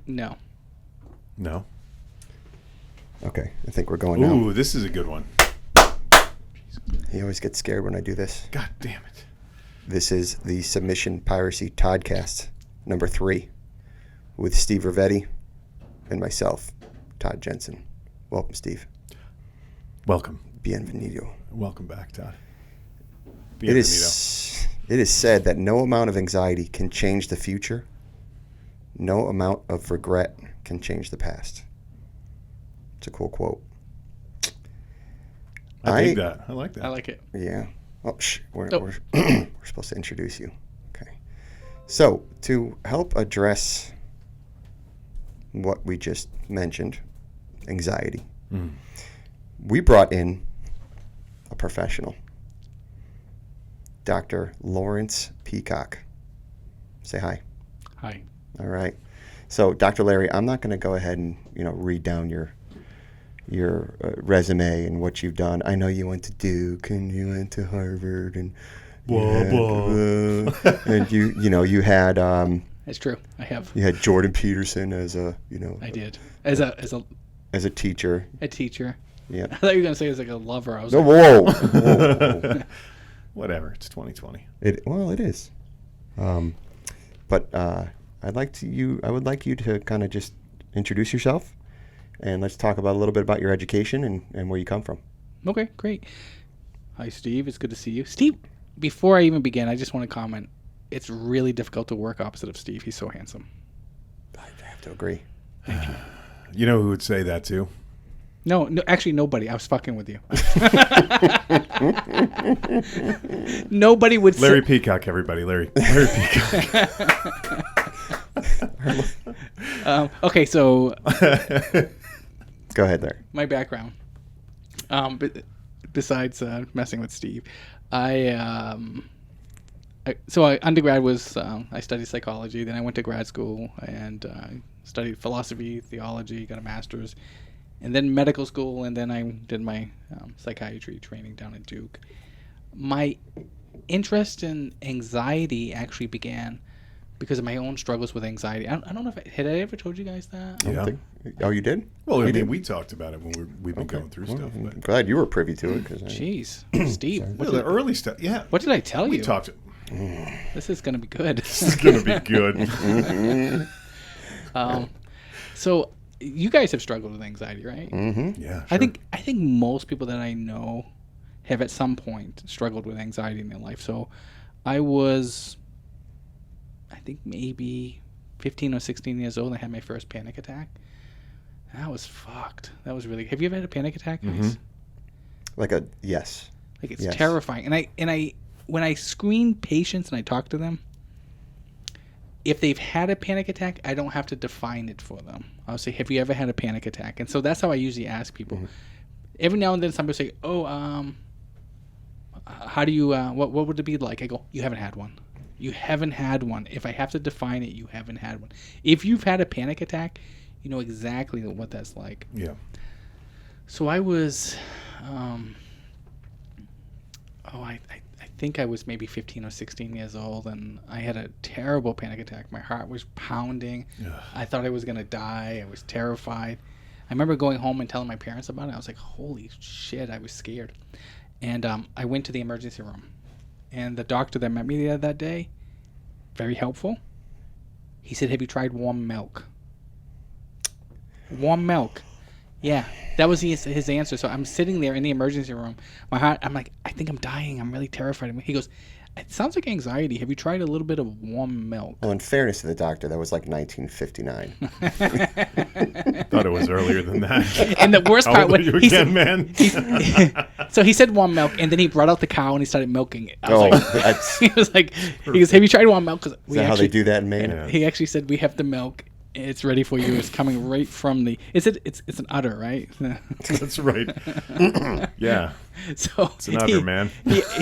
No. No. Okay, I think we're going now. Ooh, this is a good one. He always gets scared when I do this. God damn it. This is the Submission Piracy Toddcast, number 3, with Steve Rovetti and myself, Todd Jensen. Welcome, Steve. Welcome. Bienvenido. Welcome back, Todd. It is said that no amount of anxiety can change the future. No amount of regret can change the past. It's a cool quote. I dig that. I like that. I like it. Yeah. Oh, we're supposed to introduce you. Okay. So, to help address what we just mentioned, anxiety, we brought in a professional, Dr. Lawrence Peacock. Say hi. Hi. All right. So, Dr. Larry, I'm not going to go ahead and read down your resume and what you've done. I know you went to Duke and you went to Harvard and and you had That's true. I have. You had Jordan Peterson as a I did as a teacher. A teacher. Yeah. I thought you were gonna say as like a lover. I was whoa. Whatever. It's 2020. It is. But I would like you to kind of just introduce yourself. And let's talk about a little bit about your education and where you come from. Okay, great. Hi, Steve. It's good to see you. Steve, before I even begin, I just want to comment. It's really difficult to work opposite of Steve. He's so handsome. I have to agree. Thank you. You know who would say that too? No, actually nobody. I was fucking with you. Nobody would Larry Peacock, everybody. Larry Peacock. Okay, so... Go ahead, Larry. My background. Besides messing with Steve, undergrad was I studied psychology. Then I went to grad school and studied philosophy, theology, got a master's, and then medical school, and then I did my psychiatry training down at Duke. My interest in anxiety actually began because of my own struggles with anxiety. I don't know if had I ever told you guys that. Yeah. Oh, you did? Well, I mean, we talked about it when we've been going through stuff. But. I'm glad you were privy to it. Jeez, Steve. The early stuff, yeah. What did I tell you? We talked. This is going to be good. This is going to be good. So you guys have struggled with anxiety, right? Mm-hmm. Yeah, sure. I think most people that I know have at some point struggled with anxiety in their life. So I was, I think maybe 15 or 16 years old. I had my first panic attack. That was fucked. That was really. Have you ever had a panic attack, guys? Yes. Like it's yes. terrifying. And I when I screen patients and I talk to them, if they've had a panic attack, I don't have to define it for them. I'll say, "Have you ever had a panic attack?" And so that's how I usually ask people. Mm-hmm. Every now and then, somebody will say, "Oh, how do you? What would it be like?" I go, "You haven't had one. You haven't had one. If I have to define it, you haven't had one. If you've had a panic attack, you know exactly what that's like." Yeah. So I was, I think I was maybe 15 or 16 years old, and I had a terrible panic attack. My heart was pounding. Ugh. I thought I was going to die. I was terrified. I remember going home and telling my parents about it. I was like, holy shit, I was scared. And I went to the emergency room. And the doctor that met me there that day, very helpful. He said, "Have you tried warm milk?" Warm milk. Yeah, that was his answer. So I'm sitting there in the emergency room. My heart, I'm like, I think I'm dying. I'm really terrified. He goes, "It sounds like anxiety. Have you tried a little bit of warm milk?" Well, in fairness to the doctor, that was like 1959. Thought it was earlier than that. And the worst part was, he said, man. So he said warm milk, and then he brought out the cow and he started milking it. I was like, that's... he was like, "Have you tried warm milk?" Is that how they do that in Maine? Yeah. He actually said, "We have the milk. It's ready for you. It's coming right from the." It's an udder, right? That's right. Yeah. So it's an udder, man.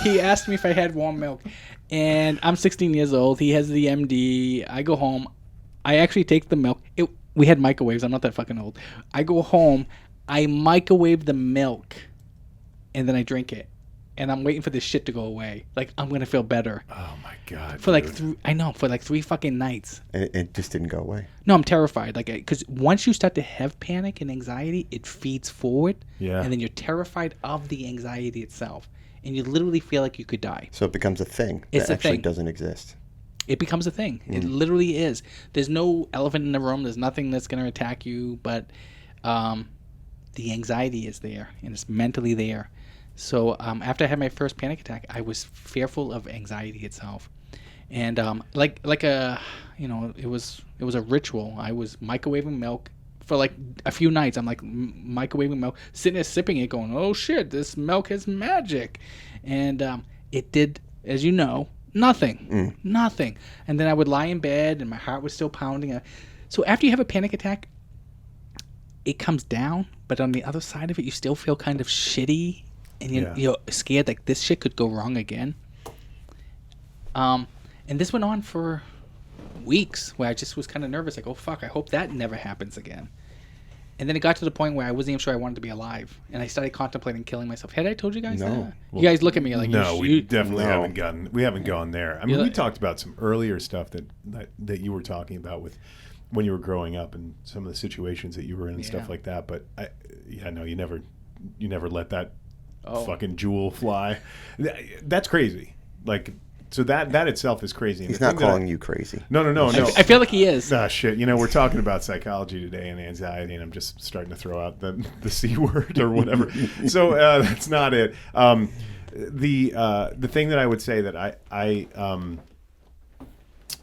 He asked me if I had warm milk, and I'm 16 years old. He has the MD. I go home. I actually take the milk. We had microwaves. I'm not that fucking old. I go home. I microwave the milk, and then I drink it. and I'm waiting for this shit to go away. Like, I'm gonna feel better. Oh my god. For like for like 3 fucking nights. And it just didn't go away. No, I'm terrified. Like, because once you start to have panic and anxiety, it feeds forward. Yeah. And then you're terrified of the anxiety itself, and you literally feel like you could die. So it becomes a thing It's that a actually thing. doesn't exist. It becomes a thing. It literally is. There's no elephant in the room. There's nothing that's going to attack you, but the anxiety is there, and it's mentally there. So after I had my first panic attack, I was fearful of anxiety itself, and it was a ritual. I was microwaving milk for like a few nights. I'm like microwaving milk, sitting there sipping it, going, "Oh shit, this milk is magic," and it did, as you know. Nothing. And then I would lie in bed and my heart was still pounding. So after you have a panic attack, it comes down, but on the other side of it, you still feel kind of shitty and you're scared like this shit could go wrong again. And this went on for weeks where I just was kind of nervous, like, oh fuck, I hope that never happens again. And then it got to the point where I wasn't even sure I wanted to be alive, and I started contemplating killing myself. Had I told you guys that? No. You guys look at me like, no, we definitely No. haven't gone there. I mean, we talked about some earlier stuff that you were talking about with when you were growing up and some of the situations that you were in and stuff like that. But you never let that fucking jewel fly. That's crazy. Like, so that itself is crazy. He's not calling you crazy. No. I feel like he is. Ah, shit. We're talking about psychology today and anxiety, and I'm just starting to throw out the C word or whatever. So that's not it. The thing that I would say that I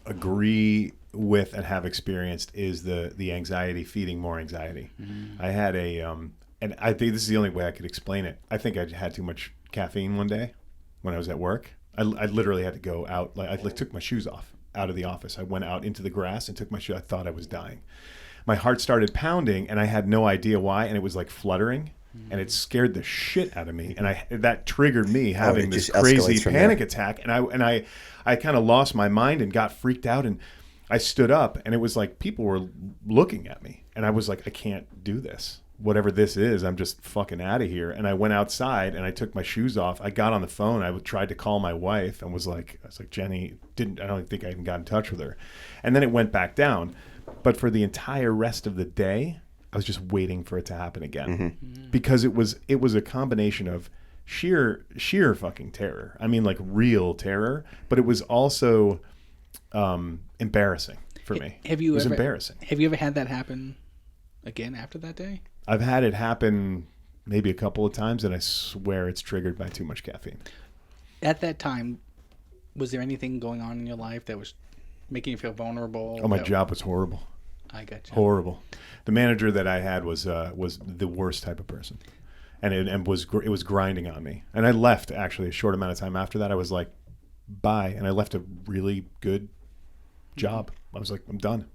agree with and have experienced is the anxiety feeding more anxiety. I had and I think this is the only way I could explain it. I think I had too much caffeine one day when I was at work. I literally had to go out. Like, I took my shoes off out of the office. I went out into the grass and took my shoes. I thought I was dying. My heart started pounding, and I had no idea why, and it was like fluttering, and it scared the shit out of me. And that triggered me having this crazy panic attack, and I kind of lost my mind and got freaked out, and I stood up, and it was like people were looking at me, and I was like, I can't do this. Whatever this is, I'm just fucking out of here. And I went outside and I took my shoes off. I got on the phone. I tried to call my wife and was like, Jenny, I don't think I even got in touch with her. And then it went back down. But for the entire rest of the day, I was just waiting for it to happen again, because it was a combination of sheer fucking terror. I mean, like real terror, but it was also embarrassing for me. It was embarrassing. Have you ever had that happen again after that day? I've had it happen maybe a couple of times, and I swear it's triggered by too much caffeine. At that time, was there anything going on in your life that was making you feel vulnerable? Oh, my job was horrible. I got you. Horrible. The manager that I had was the worst type of person, and it was grinding on me. And I left actually a short amount of time after that. I was like, bye, and I left a really good job. I was like, I'm done.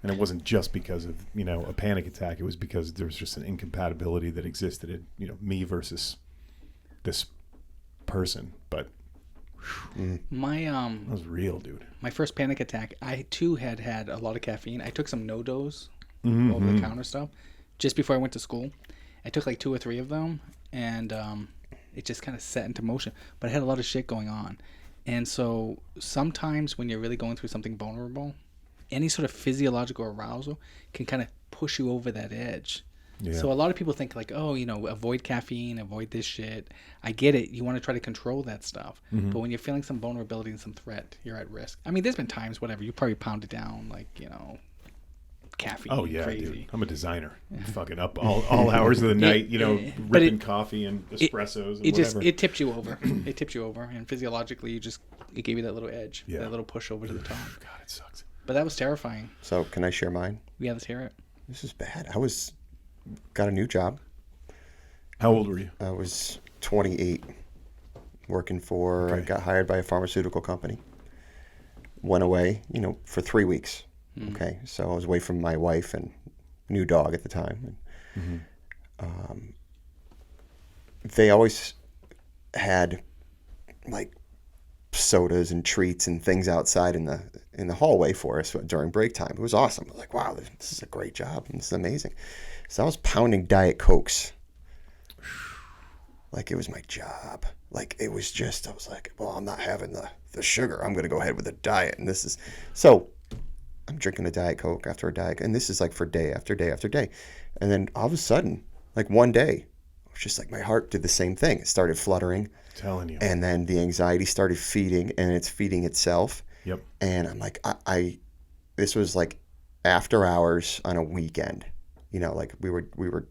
And it wasn't just because of, a panic attack. It was because there was just an incompatibility that existed in, me versus this person. But that was real, dude. My first panic attack, I too had a lot of caffeine. I took some no-dos, over the counter stuff, just before I went to school. I took like 2 or 3 of them, and it just kind of set into motion. But I had a lot of shit going on. And so sometimes when you're really going through something vulnerable, any sort of physiological arousal can kind of push you over that edge. Yeah. So a lot of people think like, oh, avoid caffeine, avoid this shit. I get it. You want to try to control that stuff. But when you're feeling some vulnerability and some threat, you're at risk. I mean, there's been times, whatever, you probably pounded down like, caffeine. Oh, yeah, crazy. dude. I'm a designer. I'm fucking up all hours of the night, ripping coffee and espressos and whatever. It tipped you over. It tipped you over. And physiologically, it gave you that little edge, that little push over to the top. God, it sucks. But that was terrifying. So can I share mine? Yeah, let's hear it. This is bad. I got a new job. How old were you? I was 28, working I got hired by a pharmaceutical company. Went away, for 3 weeks. Okay, so I was away from my wife and new dog at the time. And, they always had like sodas and treats and things outside in the hallway for us during break time. It was awesome. I was like, wow, this is a great job. This is amazing. So I was pounding Diet Cokes Like it was my job. Like it was just, I was like, well, I'm not having the sugar. I'm going to go ahead with a diet. And this is, so I'm drinking a Diet Coke after a Diet, and this is like for day after day after day. And then all of a sudden, like one day, it was just like my heart did the same thing. It started fluttering. Telling you. And then the anxiety started feeding, and it's feeding itself. Yep. And I'm like, this was like after hours on a weekend. You know, like we were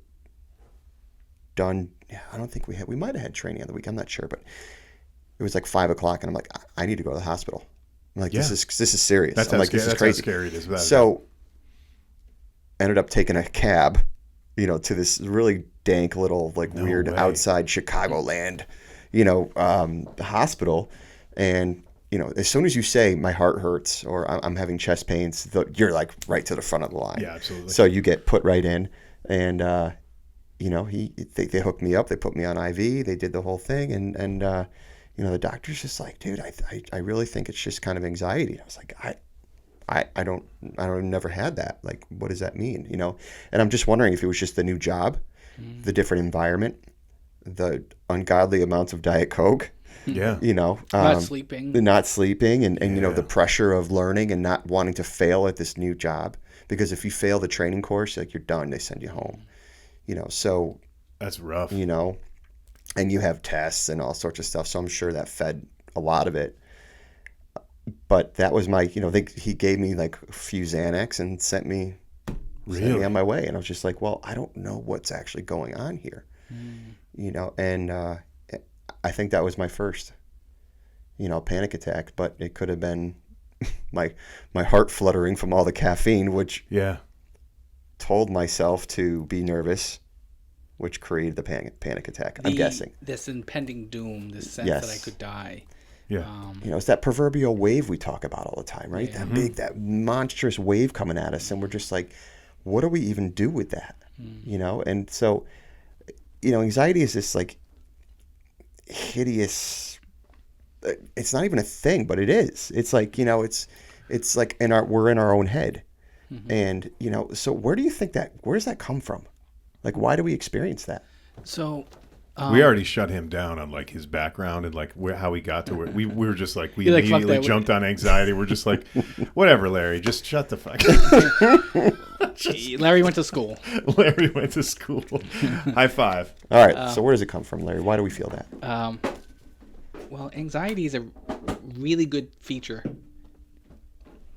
done. Yeah, I don't think we might have had training on the week. I'm not sure, but it was like 5 o'clock, and I'm like, I need to go to the hospital. I'm like, this is serious. That's I'm like, this is crazy. How scary it is. So ended up taking a cab, you know, to this really dank little like weird outside Chicagoland, you know, hospital. And, you know, as soon as you say my heart hurts or I'm having chest pains, you're like right to the front of the line. Yeah, absolutely. So you get put right in, and, you know, they hooked me up. They put me on IV. They did the whole thing. And you know, the doctor's just like, dude, I really think it's just kind of anxiety. I was like, I don't never had that. Like, what does that mean? You know? And I'm just wondering if it was just the new job, the different environment, the ungodly amounts of Diet Coke. Yeah. You know, not sleeping, and you know, the pressure of learning and not wanting to fail at this new job, because if you fail the training course, like you're done, they send you home, you know, so that's rough, you know, and you have tests and all sorts of stuff. So I'm sure that fed a lot of it, but that was my, you know, he gave me like a few Xanax and sent me on my way. And I was just like, well, I don't know what's actually going on here, you know? And, I think that was my first, you know, panic attack, but it could have been my heart fluttering from all the caffeine, which told myself to be nervous, which created the panic attack. I'm guessing this impending doom, this sense that I could die. Yeah, you know, it's that proverbial wave we talk about all the time, right? Yeah. That monstrous wave coming at us, and we're just like, what do we even do with that? You know, and so, you know, anxiety is this like hideous, it's not even a thing, but it is. It's like, you know, it's like we're in our own head. And, you know, so where does that come from? Like, why do we experience that? So we already shut him down on like his background and like how he got to where we were just like, we immediately jumped on anxiety. We're just like, whatever, Larry, just shut the fuck up. Larry went to school. Larry went to school. High five. All right. So where does it come from, Larry? Why do we feel that? Well, anxiety is a really good feature.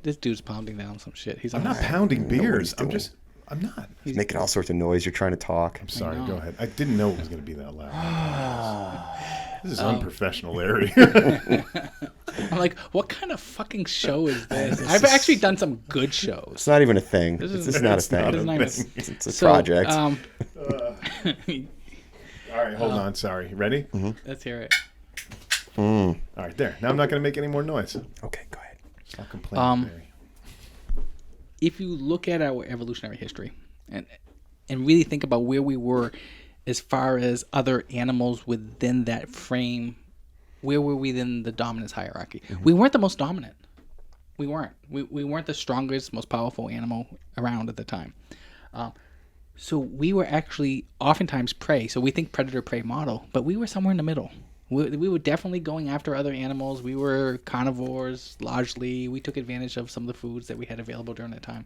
This dude's pounding down some shit. I'm not pounding beers. I'm not. He's making all sorts of noise. You're trying to talk. I'm sorry. Go ahead. I didn't know it was going to be that loud. This is unprofessional, Larry. I'm like, what kind of fucking show is this? I've actually done some good shows. It's not even a thing. It's not a thing. It's a project. All right, hold on. Sorry. Ready? Mm-hmm. Let's hear it. All right, there. Now I'm not going to make any more noise. Okay, go ahead. Stop complaining, Larry. If you look at our evolutionary history and really think about where we were as far as other animals within that frame, where were we in the dominance hierarchy? We weren't the most dominant. We weren't. We weren't the strongest, most powerful animal around at the time. So we were actually oftentimes prey. So we think predator-prey model, but we were somewhere in the middle. We were definitely going after other animals. We were carnivores, largely. We took advantage of some of the foods that we had available during that time.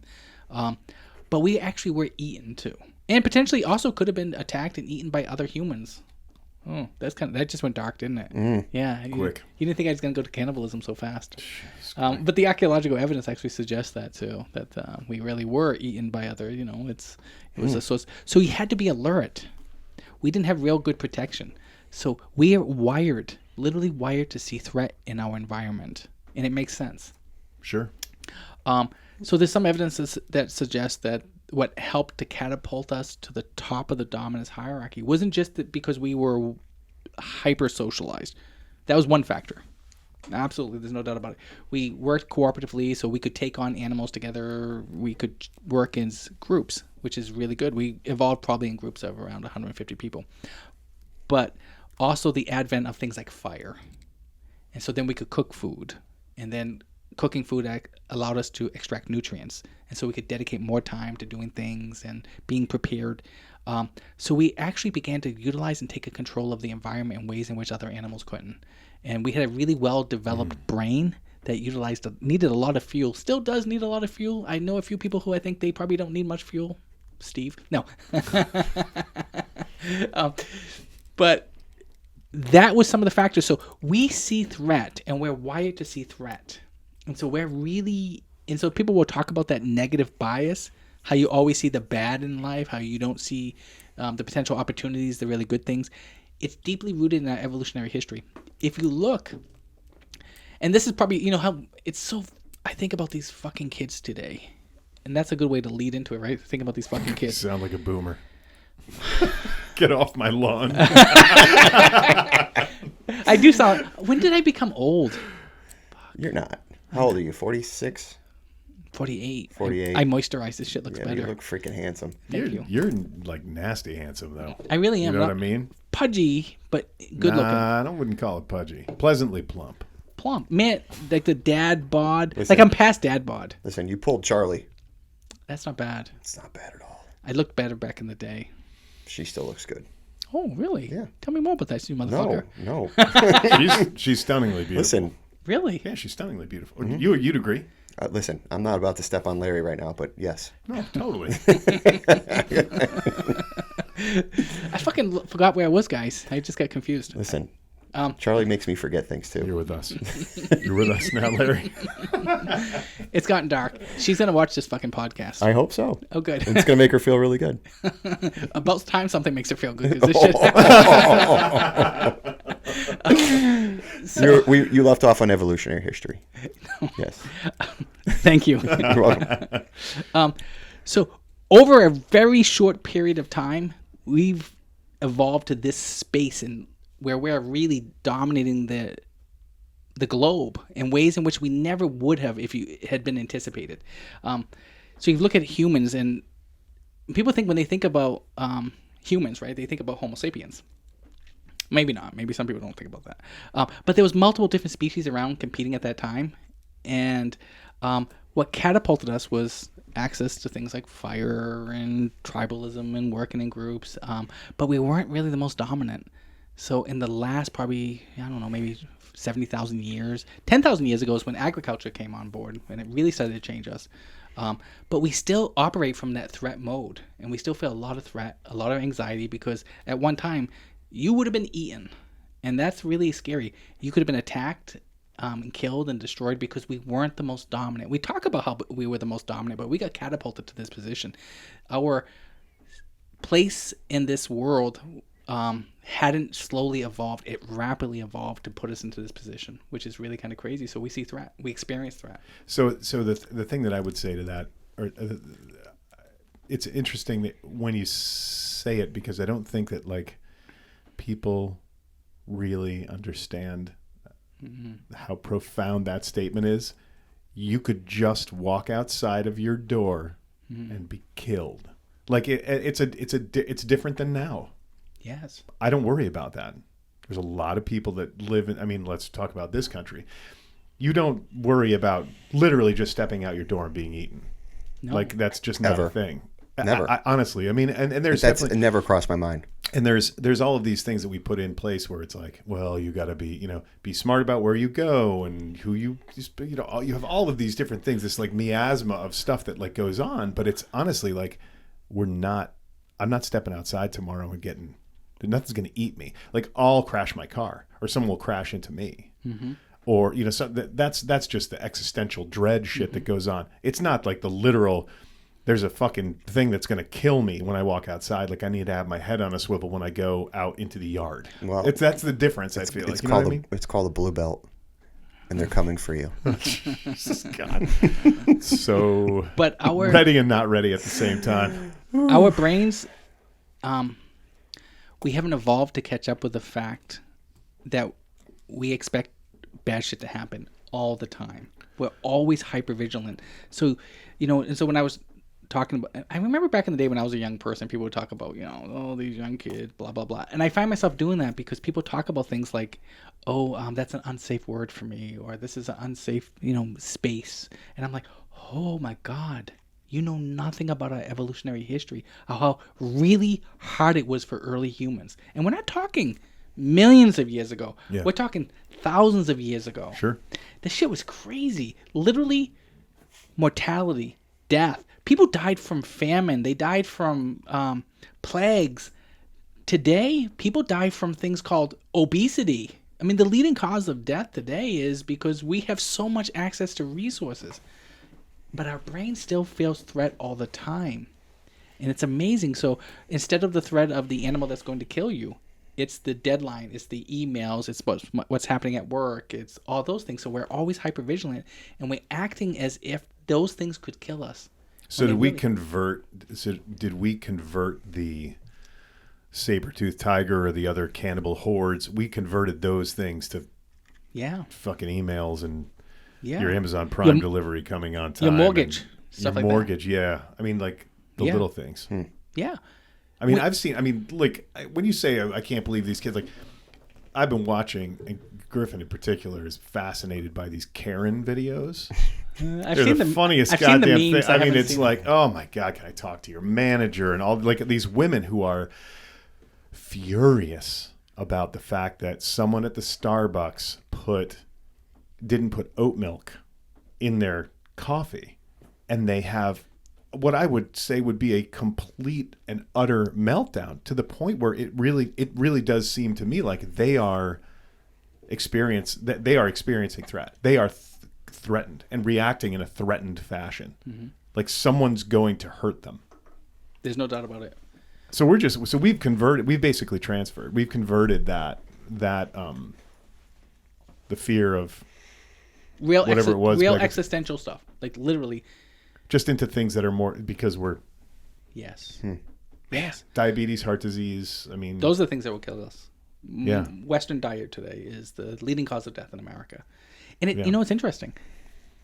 But we actually were eaten, too. And potentially also could have been attacked and eaten by other humans. Oh, that just went dark, didn't it? Yeah. Quick. You didn't think I was going to go to cannibalism so fast. But the archaeological evidence actually suggests that, too, that we really were eaten by other, you know, it was a source. So you had to be alert. We didn't have real good protection. So we are literally wired to see threat in our environment. And it makes sense. Sure. So there's some evidence that suggests that what helped to catapult us to the top of the dominance hierarchy wasn't just that because we were hyper socialized. That was one factor. Absolutely, there's no doubt about it. We worked cooperatively, so we could take on animals together. We could work in groups, which is really good. We evolved probably in groups of around 150 people. But also the advent of things like fire. And so then we could cook food. And then cooking food allowed us to extract nutrients. And so we could dedicate more time to doing things and being prepared. So we actually began to utilize and take control of the environment in ways in which other animals couldn't. And we had a really well-developed brain that needed a lot of fuel. Still does need a lot of fuel. I know a few people who I think they probably don't need much fuel. Steve? No. But that was some of the factors. So we see threat, and we're wired to see threat. And so so people will talk about that negative bias, how you always see the bad in life, how you don't see the potential opportunities, the really good things. It's deeply rooted in our evolutionary history. If you look, and this is probably, how it's so, I think about these fucking kids today. And that's a good way to lead into it, right? Think about these fucking kids. Sound like a boomer. Get off my lawn. I do sound. When did I become old? You're not. How old are you? 46? 48. 48. I moisturize. This shit looks better. You look freaking handsome. Thank you. You're like nasty handsome, though. I really am. You know what I mean? Pudgy, but good looking. I wouldn't call it pudgy. Pleasantly plump. Plump. Man, like the dad bod. Listen. Like I'm past dad bod. Listen, you pulled Charlie. That's not bad. It's not bad at all. I looked better back in the day. She still looks good. Oh, really? Yeah. Tell me more about that, you motherfucker. No. She's stunningly beautiful. Listen. Really? Yeah, she's stunningly beautiful. Mm-hmm. You'd agree? Listen, I'm not about to step on Larry right now, but yes. No, totally. I fucking forgot where I was, guys. I just got confused. Listen, Charlie makes me forget things too. You're with us. You're with us now, Larry. It's gotten dark. She's going to watch this fucking podcast. I hope so. Oh, good. It's going to make her feel really good. About time something makes her feel good. 'Cause this shit You left off on evolutionary history. Yes. Thank you. You're welcome. So over a very short period of time, we've evolved to this space where we're really dominating the globe in ways in which we never would have if you had been anticipated. So you look at humans, and people think when they think about humans, right, they think about Homo sapiens. Maybe not. Maybe some people don't think about that. But there was multiple different species around competing at that time. And what catapulted us was access to things like fire and tribalism and working in groups. But we weren't really the most dominant. So in the last probably, I don't know, maybe 70,000 years, 10,000 years ago is when agriculture came on board, and it really started to change us. But we still operate from that threat mode, and we still feel a lot of threat, a lot of anxiety, because at one time you would have been eaten, and that's really scary. You could have been attacked and killed and destroyed because we weren't the most dominant. We talk about how we were the most dominant, but we got catapulted to this position. Our place in this world hadn't slowly evolved. It rapidly evolved to put us into this position, which is really kind of crazy. So we see threat. We experience threat. So the thing that I would say to that, it's interesting that when you say it, because I don't think that like people really understand how profound that statement is. You could just walk outside of your door and be killed. Like it's different than now. Yes. I don't worry about that. There's a lot of people that live in, I mean, let's talk about this country. You don't worry about literally just stepping out your door and being eaten. No. Like that's just not a thing. Never. Honestly, I mean, and there's it never crossed my mind. And there's all of these things that we put in place where it's like, well, you got to be smart about where you go and who you have all of these different things. This like miasma of stuff that like goes on, but it's honestly like I'm not stepping outside tomorrow and nothing's going to eat me. Like I'll crash my car or someone will crash into me. Mm-hmm. Or, so that's just the existential dread shit that goes on. It's not like the literal, there's a fucking thing that's going to kill me when I walk outside. Like I need to have my head on a swivel when I go out into the yard. Well, that's the difference. I feel like, you know what I mean? It's called a blue belt, and they're coming for you. Jesus God. So but ready and not ready at the same time. Our brains, we haven't evolved to catch up with the fact that we expect bad shit to happen all the time. We're always hyper vigilant. So, and so when I was talking about, I remember back in the day when I was a young person, people would talk about, oh, these young kids, blah, blah, blah. And I find myself doing that because people talk about things like, that's an unsafe word for me, or this is an unsafe, space. And I'm like, oh my God, you know nothing about our evolutionary history, how really hard it was for early humans. And we're not talking millions of years ago. Yeah. We're talking thousands of years ago. Sure. This shit was crazy. Literally, mortality, death. People died from famine. They died from plagues. Today, people die from things called obesity. I mean, the leading cause of death today is because we have so much access to resources. But our brain still feels threat all the time. And it's amazing. So instead of the threat of the animal that's going to kill you, it's the deadline, it's the emails, it's what's happening at work, it's all those things. So we're always hypervigilant, and we're acting as if those things could kill us. So did we convert the saber-toothed tiger or the other cannibal hordes? We converted those things to fucking emails and your Amazon Prime delivery coming on time. Your mortgage. Stuff your like mortgage, yeah. I mean, like the little things. Yeah. I mean, when you say, I can't believe these kids, like, I've been watching, and Griffin in particular is fascinated by these Karen videos. They're the funniest goddamn thing. I mean, it's like, oh my God, can I talk to your manager? And all, like, these women who are furious about the fact that someone at the Starbucks didn't put oat milk in their coffee, and they have what I would say would be a complete and utter meltdown, to the point where it really does seem to me like they are experiencing threat. They are threatened and reacting in a threatened fashion, like someone's going to hurt them. There's no doubt about it. So we've basically converted that the fear of whatever it was, real existential stuff, like literally, just into things that are more, because we're yes. Diabetes, heart disease. I mean, those are the things that will kill us. Yeah. Western diet today is the leading cause of death in America, and you know, it's interesting.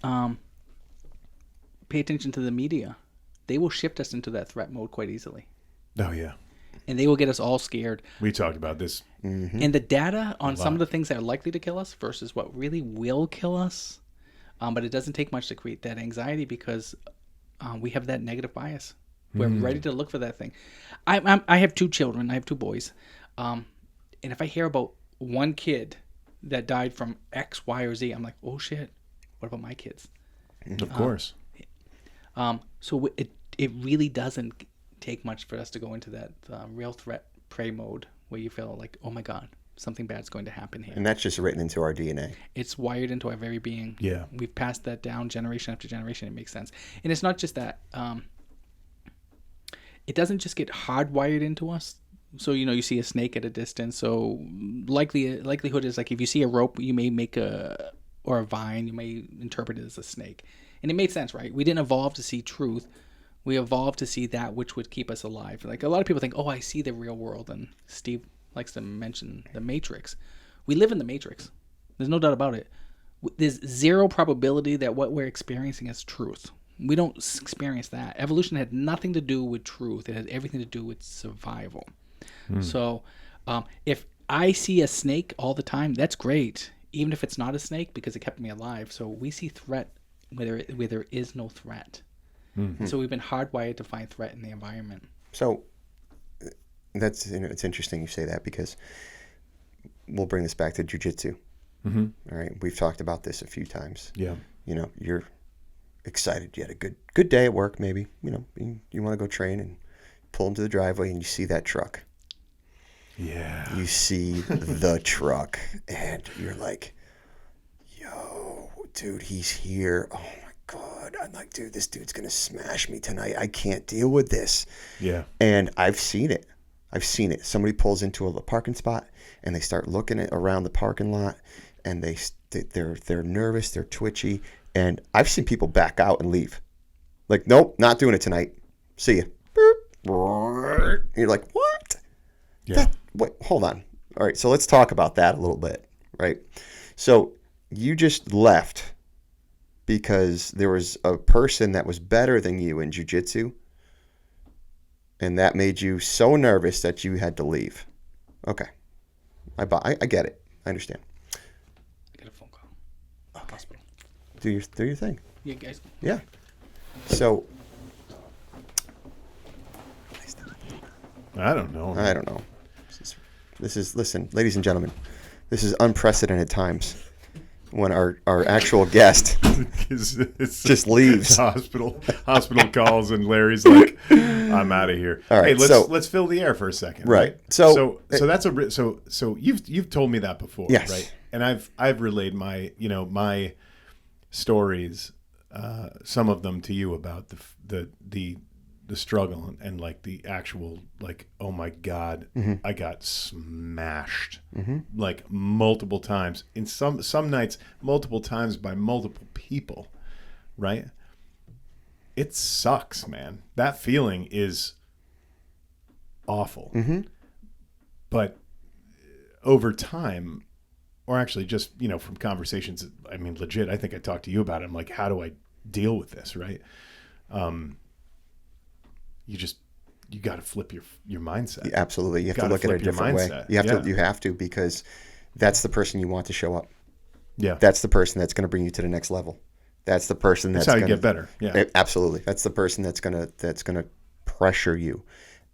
Pay attention to the media; they will shift us into that threat mode quite easily. Oh yeah. And they will get us all scared. We talked about this. And the data on some of the things that are likely to kill us versus what really will kill us. But it doesn't take much to create that anxiety, because we have that negative bias. We're ready to look for that thing. I have 2 children. I have 2 boys. And if I hear about one kid that died from X, Y, or Z, I'm like, oh shit, what about my kids? Of course. So it really doesn't take much for us to go into that real threat prey mode, where you feel like, oh my God, something bad's going to happen here. And that's just written into our DNA. It's wired into our very being. Yeah. We've passed that down generation after generation. It makes sense. And it's not just that. It doesn't just get hardwired into us. So, you see a snake at a distance. So likelihood is, like, if you see a rope, you may make or a vine, you may interpret it as a snake. And it made sense, right? We didn't evolve to see truth. We evolved to see that which would keep us alive. Like, a lot of people think, oh, I see the real world. And Steve likes to mention the Matrix. We live in the Matrix. There's no doubt about it. There's zero probability that what we're experiencing is truth. We don't experience that. Evolution had nothing to do with truth. It had everything to do with survival. So if I see a snake all the time, that's great, even if it's not a snake, because it kept me alive. So we see threat where there is no threat. And so we've been hardwired to find threat in the environment. So that's, it's interesting you say that, because we'll bring this back to jiu-jitsu. All right, we've talked about this a few times. Yeah. You're excited. You had a good day at work, maybe. You want to go train, and pull into the driveway, and you see that truck. Yeah. You see the truck, and you're like, yo, dude, he's here. Oh my God. I'm like, dude, this dude's going to smash me tonight. I can't deal with this. Yeah. And I've seen it. Somebody pulls into a parking spot, and they start looking around the parking lot, and they're nervous, they're twitchy, and I've seen people back out and leave. Like, nope, not doing it tonight. See ya. Boop. You're like, what? Yeah. Wait, hold on. All right, so let's talk about that a little bit, right? So you just left because there was a person that was better than you in jiu-jitsu, and that made you so nervous that you had to leave. Okay. I get it. I understand. I got a phone call. Hospital. Do your thing. Yeah, guys. Yeah. So I don't know. I don't know. Listen, ladies and gentlemen, this is unprecedented times when our actual guest it's just leaves. Hospital calls and Larry's like, I'm out of here. All right, hey, let's fill the air for a second. Right. So that's so you've told me that before, yes. right? And I've relayed my stories, some of them to you about the struggle and like the actual like, oh my God, I got smashed like multiple times in some nights, multiple times by multiple people, right? It sucks, man. That feeling is awful. But over time, or actually just, from conversations, I mean, legit, I think I talked to you about it. I'm like, how do I deal with this, right? You got to flip your mindset. Yeah, absolutely. You have to look at it a different way. You have to, because that's the person you want to show up. Yeah. That's the person that's going to bring you to the next level. That's the person that's how you gonna, get better. Yeah. Absolutely. That's the person that's going to pressure you,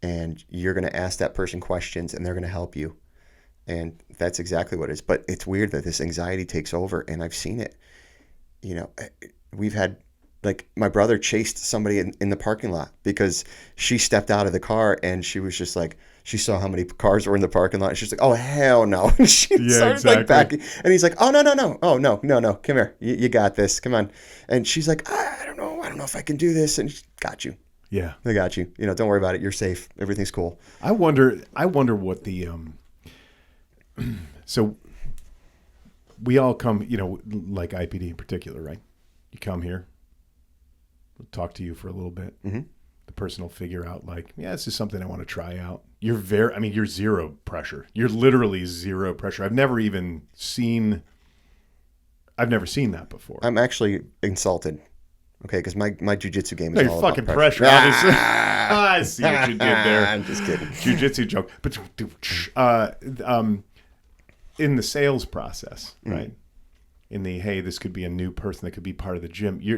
and you're going to ask that person questions and they're going to help you. And that's exactly what it is. But it's weird that this anxiety takes over, and I've seen it. We've had, like, my brother chased somebody in the parking lot because she stepped out of the car and she was just like, she saw how many cars were in the parking lot. She's like, oh, hell no. And she started like backing. And he's like, oh, no. Oh, no. Come here. You got this. Come on. And she's like, I don't know if I can do this. And got you. Yeah. They got you. Don't worry about it. You're safe. Everything's cool. I wonder what the, so we all come, like IPD in particular, right? You come here. We'll talk to you for a little bit. The person will figure out like, yeah, this is something I want to try out. You're zero pressure. You're literally zero pressure. I've never seen that before. I'm actually insulted. Okay, because my jiu-jitsu game is all fucking about pressure. Obviously. I see what you did there. I'm just kidding. Jiu-jitsu joke. But in the sales process, right? In the, hey, this could be a new person that could be part of the gym. You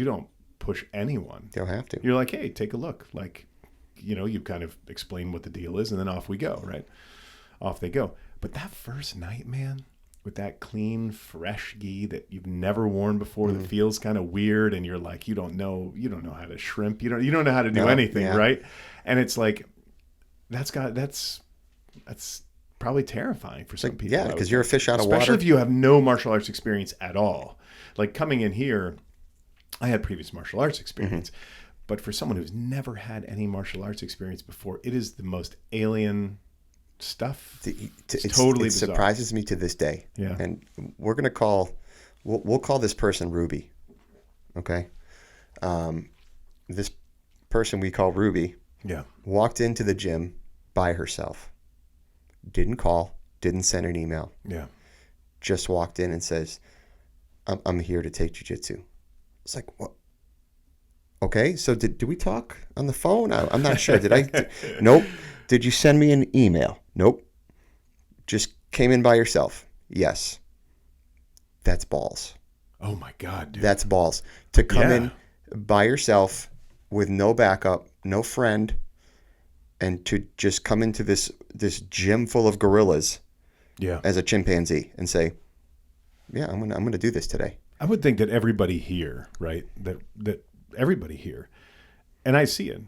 don't push anyone. They'll have to. You're like, hey, take a look. Like, you kind of explain what the deal is, and then off we go, right? Off they go. But that first night, man, with that clean, fresh gi that you've never worn before, that feels kind of weird, and you're like, you don't know how to shrimp, you don't know how to do anything, right? And it's like, that's probably terrifying for some people. Yeah, because you're a fish out of water. Especially if you have no martial arts experience at all. Like coming in here, I had previous martial arts experience, but for someone who's never had any martial arts experience before, it is the most alien stuff. It's totally bizarre. It surprises me to this day. Yeah. And we're going to we'll call this person Ruby. Okay. This person we call Ruby walked into the gym by herself. Didn't call, didn't send an email. Yeah. Just walked in and says, I'm here to take jiu-jitsu. It's like, what? Okay, so did we talk on the phone? I'm not sure. Did I? Nope. Did you send me an email? Nope. Just came in by yourself. Yes. That's balls. Oh my God, dude. That's balls. To come in by yourself with no backup, no friend, and to just come into this gym full of gorillas as a chimpanzee and say, yeah, I'm gonna do this today. I would think that everybody here, right? That everybody here, and I see it.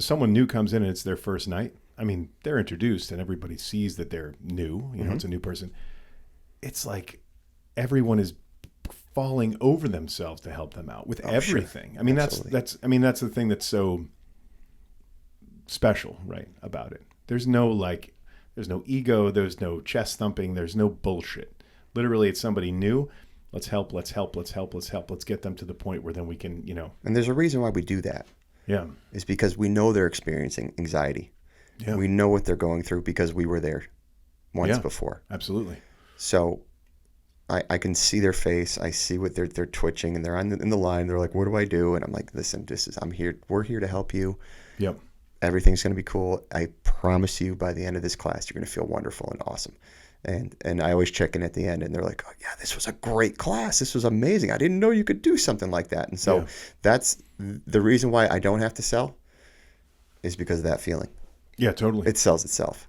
Someone new comes in and it's their first night. I mean, they're introduced and everybody sees that they're new. It's a new person. It's like everyone is falling over themselves to help them out with everything. Sure. I mean, that's the thing that's so special, right, about it. There's no ego, there's no chest thumping, there's no bullshit. Literally, it's somebody new. Let's help. Let's get them to the point where then we can, And there's a reason why we do that. Yeah. It's because we know they're experiencing anxiety. Yeah. We know what they're going through because we were there once before. Absolutely. So I can see their face. I see what they're twitching, and they're in the line. They're like, what do I do? And I'm like, listen, I'm here. We're here to help you. Yep. Everything's going to be cool. I promise you by the end of this class, you're going to feel wonderful and awesome. And I always check in at the end, and they're like, oh, yeah, this was a great class. This was amazing. I didn't know you could do something like that. And so that's the reason why I don't have to sell is because of that feeling. Yeah, totally. It sells itself.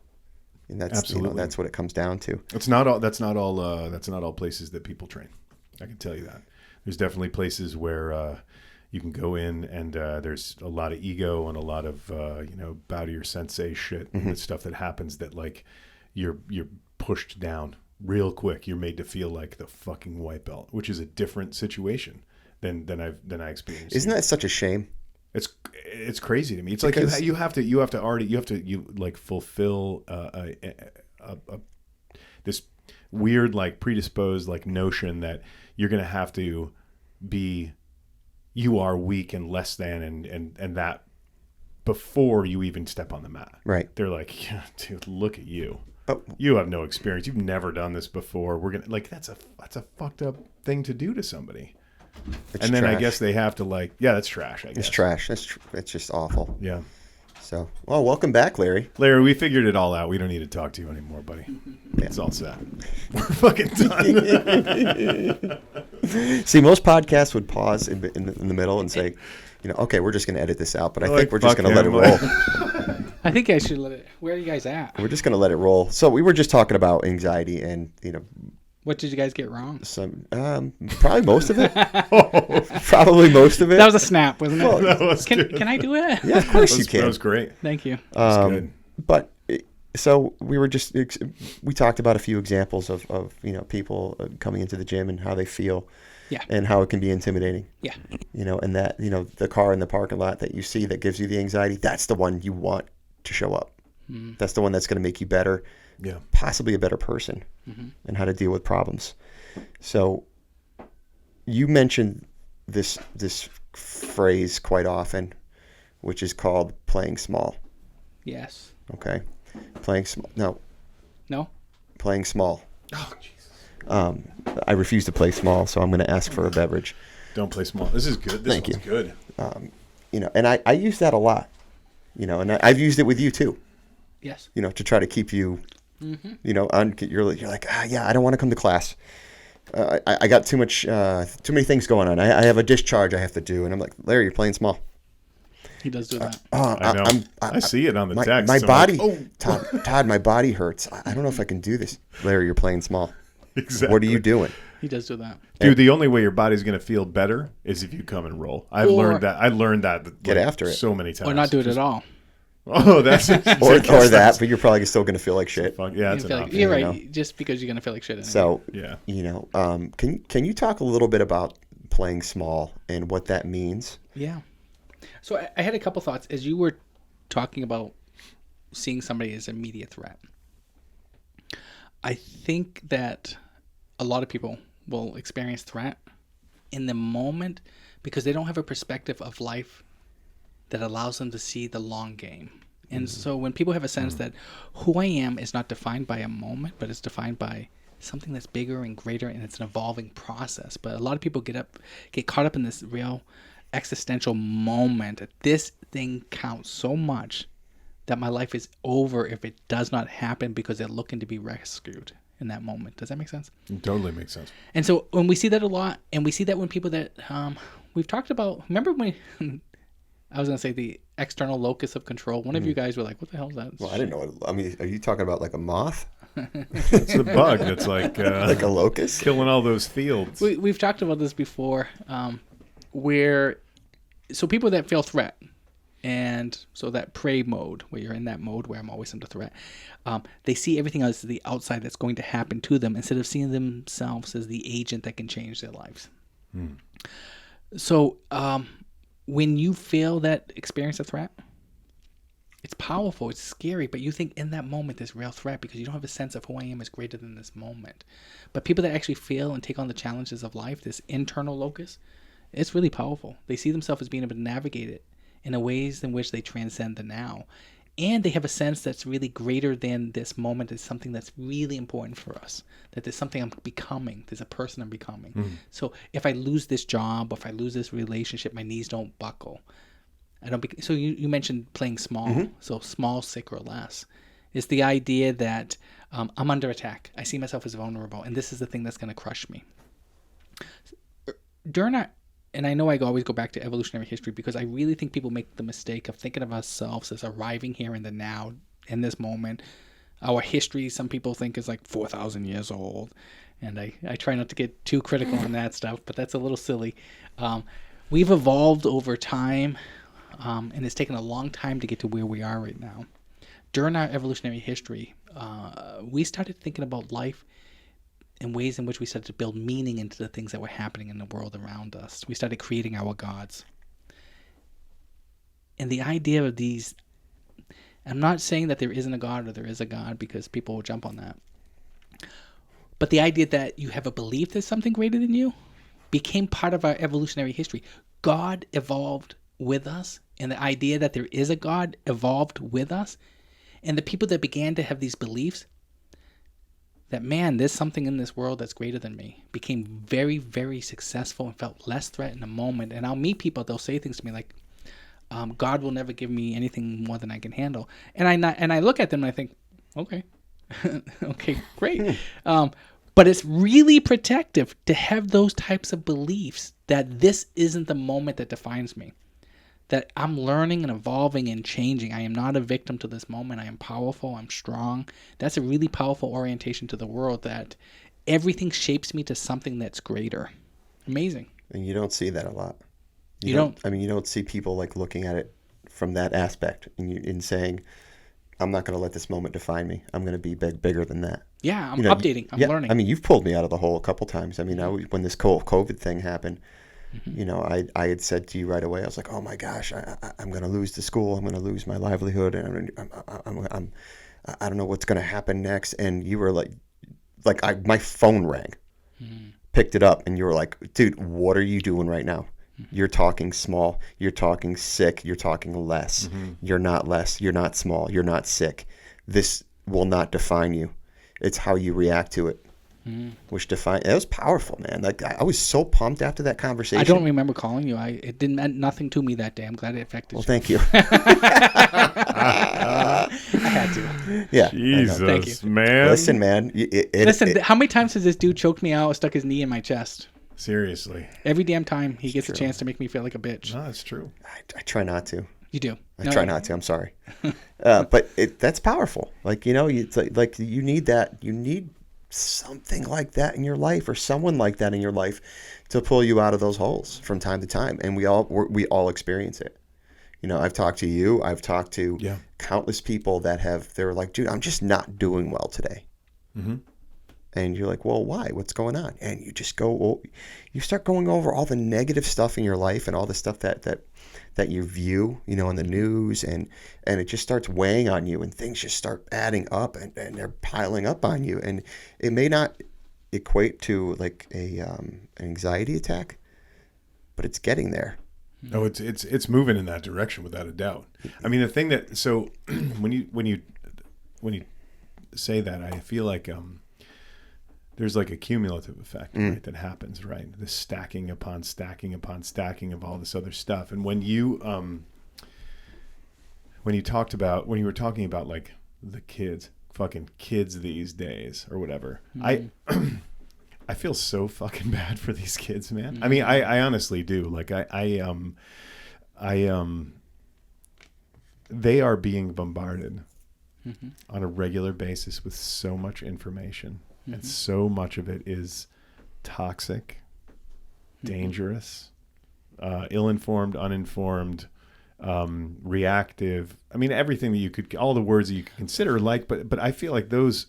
And that's Absolutely. That's what it comes down to. That's not all places that people train. I can tell you that. There's definitely places where you can go in and there's a lot of ego and a lot of bow to your sensei shit and the stuff that happens that like you're pushed down real quick. You're made to feel like the fucking white belt, which is a different situation than I experienced. Isn't that such a shame? It's crazy to me. It's because like you have to fulfill this weird like predisposed like notion that you're gonna have to be, you are weak and less than and that before you even step on the mat. Right. They're like, yeah, dude, look at you. You have no experience. You've never done this before. We're gonna like that's a fucked up thing to do to somebody. And then trash. I guess they have to like, yeah, that's trash. I guess It's trash. It's just awful. Yeah. So, well, welcome back, Larry. Larry, we figured it all out. We don't need to talk to you anymore, buddy. It's all set. We're fucking done. See, most podcasts would pause in the middle and say, okay, we're just going to edit this out, but I think we're just going to let it roll. I think I should let it. Where are you guys at? We're just going to let it roll. So we were just talking about anxiety and, What did you guys get wrong? some probably most of it. Probably most of it. That was a snap, wasn't it? That was good. Can I do it? Yeah, of course you can. That was great. Thank you. Good. But so we talked about a few examples of people coming into the gym and how they feel, Yeah. and how it can be intimidating. Yeah. And that the car in the parking lot that you see that gives you the anxiety, that's the one you want to show up. That's the one that's going to make you better, possibly a better person, and how to deal with problems. So you mentioned this phrase quite often, which is called playing small. Yes. Okay, playing small. No, playing small. Oh, Jesus. I refuse to play small, so I'm going to ask for a beverage. Don't play small. This is good. This Thank one's you. good. And I use that a lot, and I've used it with you too. Yes. To try to keep you, you're like, I don't want to come to class. I got too many things going on. I have a discharge I have to do, and I'm like, Larry, you're playing small. He does do that. I know. I see it on the text. My I'm body, like, Todd, my body hurts. I don't know if I can do this. Larry, you're playing small. Exactly. What are you doing? He does do that. Dude, the only way your body's going to feel better is if you come and roll. I learned that Get after it. so many times. Or not do it at all. Oh, that's or that, but you're probably still going to feel like shit. Yeah, that's enough. You're right. Just because you're gonna feel like shit. Anyway. So yeah, can you talk a little bit about playing small and what that means? Yeah. So I had a couple thoughts as you were talking about seeing somebody as an immediate threat. I think that a lot of people will experience threat in the moment because they don't have a perspective of life that allows them to see the long game. And so when people have a sense that who I am is not defined by a moment, but it's defined by something that's bigger and greater, and it's an evolving process. But a lot of people get caught up in this real existential moment that this thing counts so much that my life is over if it does not happen because they're looking to be rescued in that moment. Does that make sense? It totally makes sense. And so when we see that a lot, and we see that when people that we've talked about, remember when I was going to say the external locus of control. One of you guys were like, what the hell is that? Well, I didn't know. I mean, are you talking about like a moth? It's a bug that's like Like a locust? killing all those fields. We've talked about this before, so people that feel threat, and so that prey mode, where you're in that mode where I'm always under threat, they see everything else as the outside that's going to happen to them instead of seeing themselves as the agent that can change their lives. So when you feel that experience a threat, it's powerful, it's scary, but you think in that moment there's real threat because you don't have a sense of who I am is greater than this moment. But people that actually feel and take on the challenges of life, this internal locus, it's really powerful. They see themselves as being able to navigate it in a ways in which they transcend the now. And they have a sense that's really greater than this moment. It's something that's really important for us. That there's something I'm becoming. There's a person I'm becoming. So if I lose this job, or if I lose this relationship, my knees don't buckle. So you mentioned playing small. So small, sick, or less. It's the idea that I'm under attack. I see myself as vulnerable, and this is the thing that's going to crush me. During and I know I always go back to evolutionary history because I really think people make the mistake of thinking of ourselves as arriving here in the now, in this moment. Our history, some people think, is like 4,000 years old. And I try not to get too critical on that stuff, but that's a little silly. We've evolved over time, and it's taken a long time to get to where we are right now. During our evolutionary history, we started thinking about life in ways in which we started to build meaning into the things that were happening in the world around us. We started creating our gods. And the idea of these, I'm not saying that there isn't a God or there is a God, because people will jump on that. But the idea that you have a belief there's something greater than you became part of our evolutionary history. God evolved with us, and the idea that there is a God evolved with us. And the people that began to have these beliefs that, man, there's something in this world that's greater than me, became very, very successful and felt less threat in a moment. And I'll meet people, they'll say things to me like, God will never give me anything more than I can handle. And I look at them and I think, okay, okay, great. But it's really protective to have those types of beliefs that this isn't the moment that defines me. That I'm learning and evolving and changing. I am not a victim to this moment. I am powerful. I'm strong. That's a really powerful orientation to the world, that everything shapes me to something that's greater. Amazing. And you don't see that a lot. You don't? I mean, you don't see people like looking at it from that aspect and saying, I'm not going to let this moment define me. I'm going to be bigger than that. Yeah, I'm updating. I'm learning. I mean, you've pulled me out of the hole a couple times. I mean, when this COVID thing happened, I had said to you right away, I was like, oh my gosh, I'm going to lose the school. I'm going to lose my livelihood. And I don't know what's going to happen next. And you were like my phone rang, picked it up, and you were like, dude, what are you doing right now? You're talking small. You're talking sick. You're talking less. You're not less. You're not small. You're not sick. This will not define you. It's how you react to it, which define. It was powerful, man. Like I was so pumped after that conversation. I don't remember calling you. It didn't mean nothing to me that day. I'm glad it affected you. Well, thank you. I had to. Yeah. Jesus, Thank you. man. Listen, man. How many times has this dude choked me out, stuck his knee in my chest? Seriously. Every damn time he gets a chance to make me feel like a bitch. No, that's true. I try not to. You do. I try not to. I'm sorry. But that's powerful. Like, it's like you need that. You need something like that in your life, or someone like that in your life, to pull you out of those holes from time to time. And we all experience it. I've talked to you. I've talked to countless people that they're like, dude, I'm just not doing well today. Mm-hmm. And you're like, well, why? What's going on? And you just you start going over all the negative stuff in your life and all the stuff that you view, in the news, and it just starts weighing on you, and things just start adding up, and they're piling up on you. And it may not equate to like an anxiety attack, but it's getting there. No, it's moving in that direction without a doubt. I mean, the thing that, so when you say that, I feel like there's like a cumulative effect, right, that happens, right? The stacking upon stacking upon stacking of all this other stuff. And when you were talking about like the fucking kids these days or whatever, I feel so fucking bad for these kids, man. I mean, I honestly do. Like they are being bombarded on a regular basis with so much information. And so much of it is toxic, dangerous, ill-informed, uninformed, reactive. I mean, everything that all the words that you could consider, but I feel like those,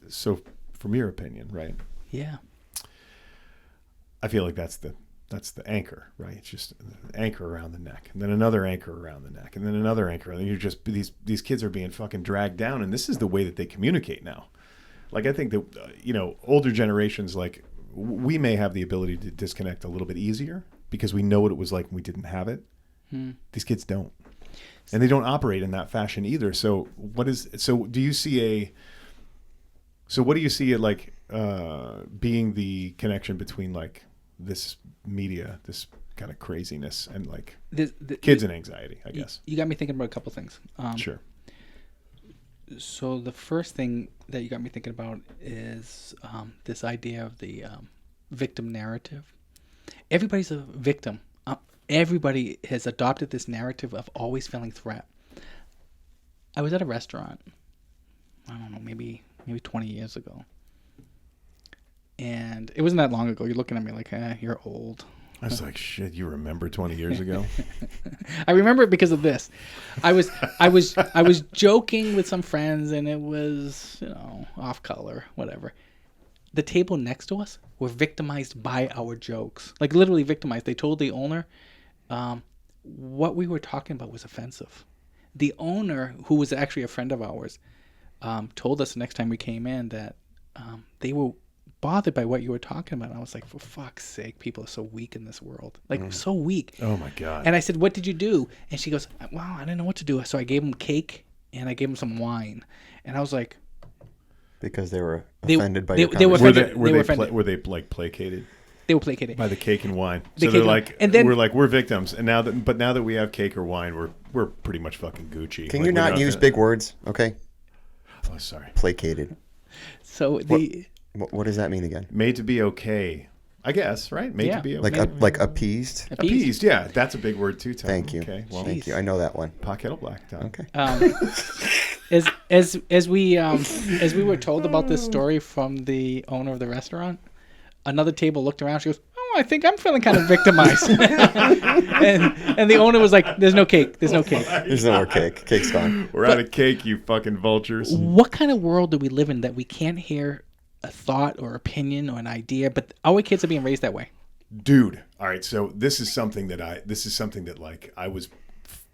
so from your opinion, right? Yeah. I feel like that's the anchor, right? It's just an anchor around the neck, and then another anchor around the neck, and then another anchor. And you're just, these kids are being fucking dragged down, and this is the way that they communicate now. Like, I think that, older generations, like, we may have the ability to disconnect a little bit easier because we know what it was like when we didn't have it. These kids don't. And they don't operate in that fashion either. So what do you see like, being the connection between, like, this media, this kind of craziness, and, like, kids and anxiety, I guess? You got me thinking about a couple things. Sure. So the first thing that you got me thinking about is this idea of the victim narrative. everybody's a victim. Everybody has adopted this narrative of always feeling threat. I was at a restaurant, I don't know, maybe 20 years ago. And it wasn't that long ago. You're looking at me like, you're old. I was like, shit, you remember 20 years ago? I remember it because of this. I was joking with some friends, and it was, off color, whatever. The table next to us were victimized by our jokes. Like, literally victimized. They told the owner what we were talking about was offensive. The owner, who was actually a friend of ours, told us the next time we came in that they were bothered by what you were talking about. And I was like, for fuck's sake, people are so weak in this world. Like, so weak. Oh, my God. And I said, what did you do? And she goes, well, I didn't know what to do. So I gave them cake, and I gave them some wine. And I was like... Because they were offended by your they were comments. offended. Were they like placated? They were placated. By the cake and wine. The So they're cake- like, and then- we're victims. And now that we have cake or wine, we're pretty much fucking Gucci. Can Like, you we're not use big words? Okay. Oh, sorry. Placated. So What does that mean again? Made to be okay, I guess, right? Made Yeah. to be okay. Like appeased? Appeased, yeah. That's a big word too, Tom. Thank you. Okay, well, Thank you. I know that one. pot kettle black, Tom. Okay. as we were told about this story from the owner of the restaurant, another table looked around. She goes, "Oh, I think I'm feeling kind of victimized." and the owner was like, "There's no cake. There's no cake." There's no more cake. Cake's gone. We're out of cake, you fucking vultures. What kind of world do we live in that we can't hear a thought or opinion or an idea, but our kids are being raised that way? Dude, all right. So this is something that like I was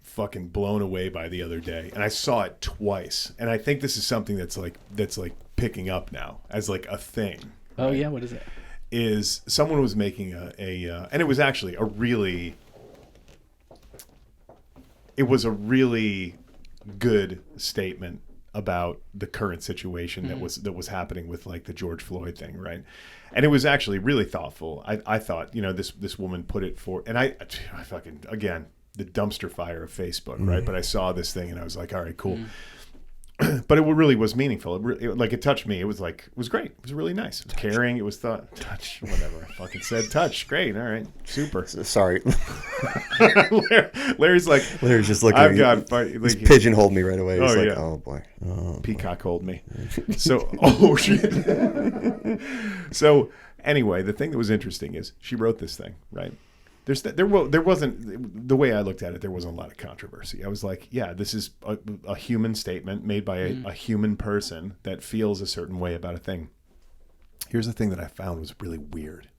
fucking blown away by the other day, and I saw it twice, and I think this is something that's like picking up now as like a thing. Oh right? yeah, what is it? Is someone was making a and it was actually a really good statement about the current situation that was happening with like the George Floyd thing, right? And it was actually really thoughtful. I thought, this woman put it for, and I fucking, again, the dumpster fire of Facebook, right? But I saw this thing and I was like, all right, cool. But it really was meaningful. It touched me. It was great. It was really nice. It was caring. It was touch, whatever. I fucking said touch. Great. All right. Super. Sorry. Larry's like, Larry's just looking I've at got, you. like, He's pigeonholed me right away. He's like, yeah. oh boy. Peacock hold me. So, oh shit. So anyway, the thing that was interesting is she wrote this thing, right? There wasn't, the way I looked at it, there wasn't a lot of controversy. I was like, yeah, this is a human statement made by a human person that feels a certain way about a thing. Here's the thing that I found was really weird.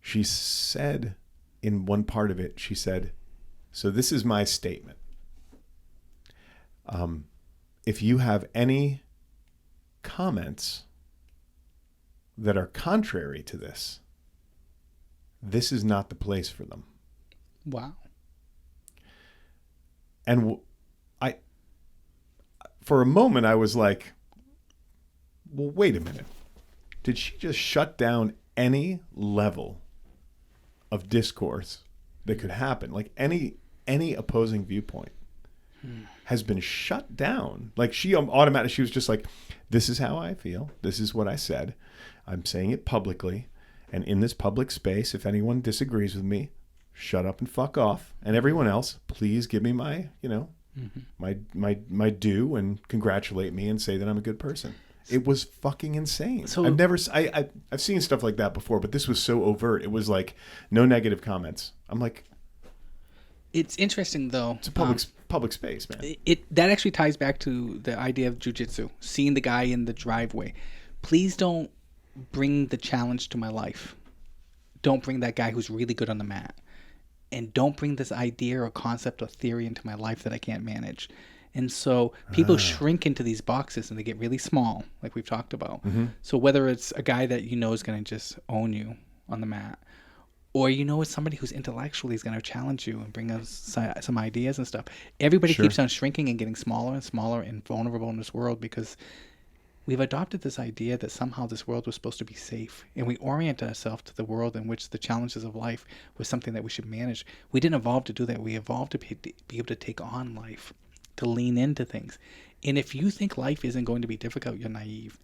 She said in one part of it, she said, so this is my statement. If you have any comments that are contrary to this, this is not the place for them. Wow. And for a moment, I was like, well, wait a minute. Did she just shut down any level of discourse that could happen? Like any opposing viewpoint has been shut down. Like she was just like, this is how I feel. This is what I said. I'm saying it publicly. And in this public space, if anyone disagrees with me, shut up and fuck off. And everyone else, please give me my, my due and congratulate me and say that I'm a good person. It was fucking insane. So I've seen stuff like that before, but this was so overt. It was like no negative comments. I'm like, it's interesting though. It's a public space, man. That actually ties back to the idea of jiu-jitsu, seeing the guy in the driveway. Please don't bring the challenge to my life. Don't bring that guy who's really good on the mat. And don't bring this idea or concept or theory into my life that I can't manage. And so people shrink into these boxes and they get really small, like we've talked about. Mm-hmm. So whether it's a guy that is going to just own you on the mat, or it's somebody who's intellectually is going to challenge you and bring us some ideas and stuff. Everybody keeps on shrinking and getting smaller and smaller and vulnerable in this world because we've adopted this idea that somehow this world was supposed to be safe, and we orient ourselves to the world in which the challenges of life was something that we should manage. We didn't evolve to do that. We evolved to be able to take on life, to lean into things. And if you think life isn't going to be difficult, you're naive.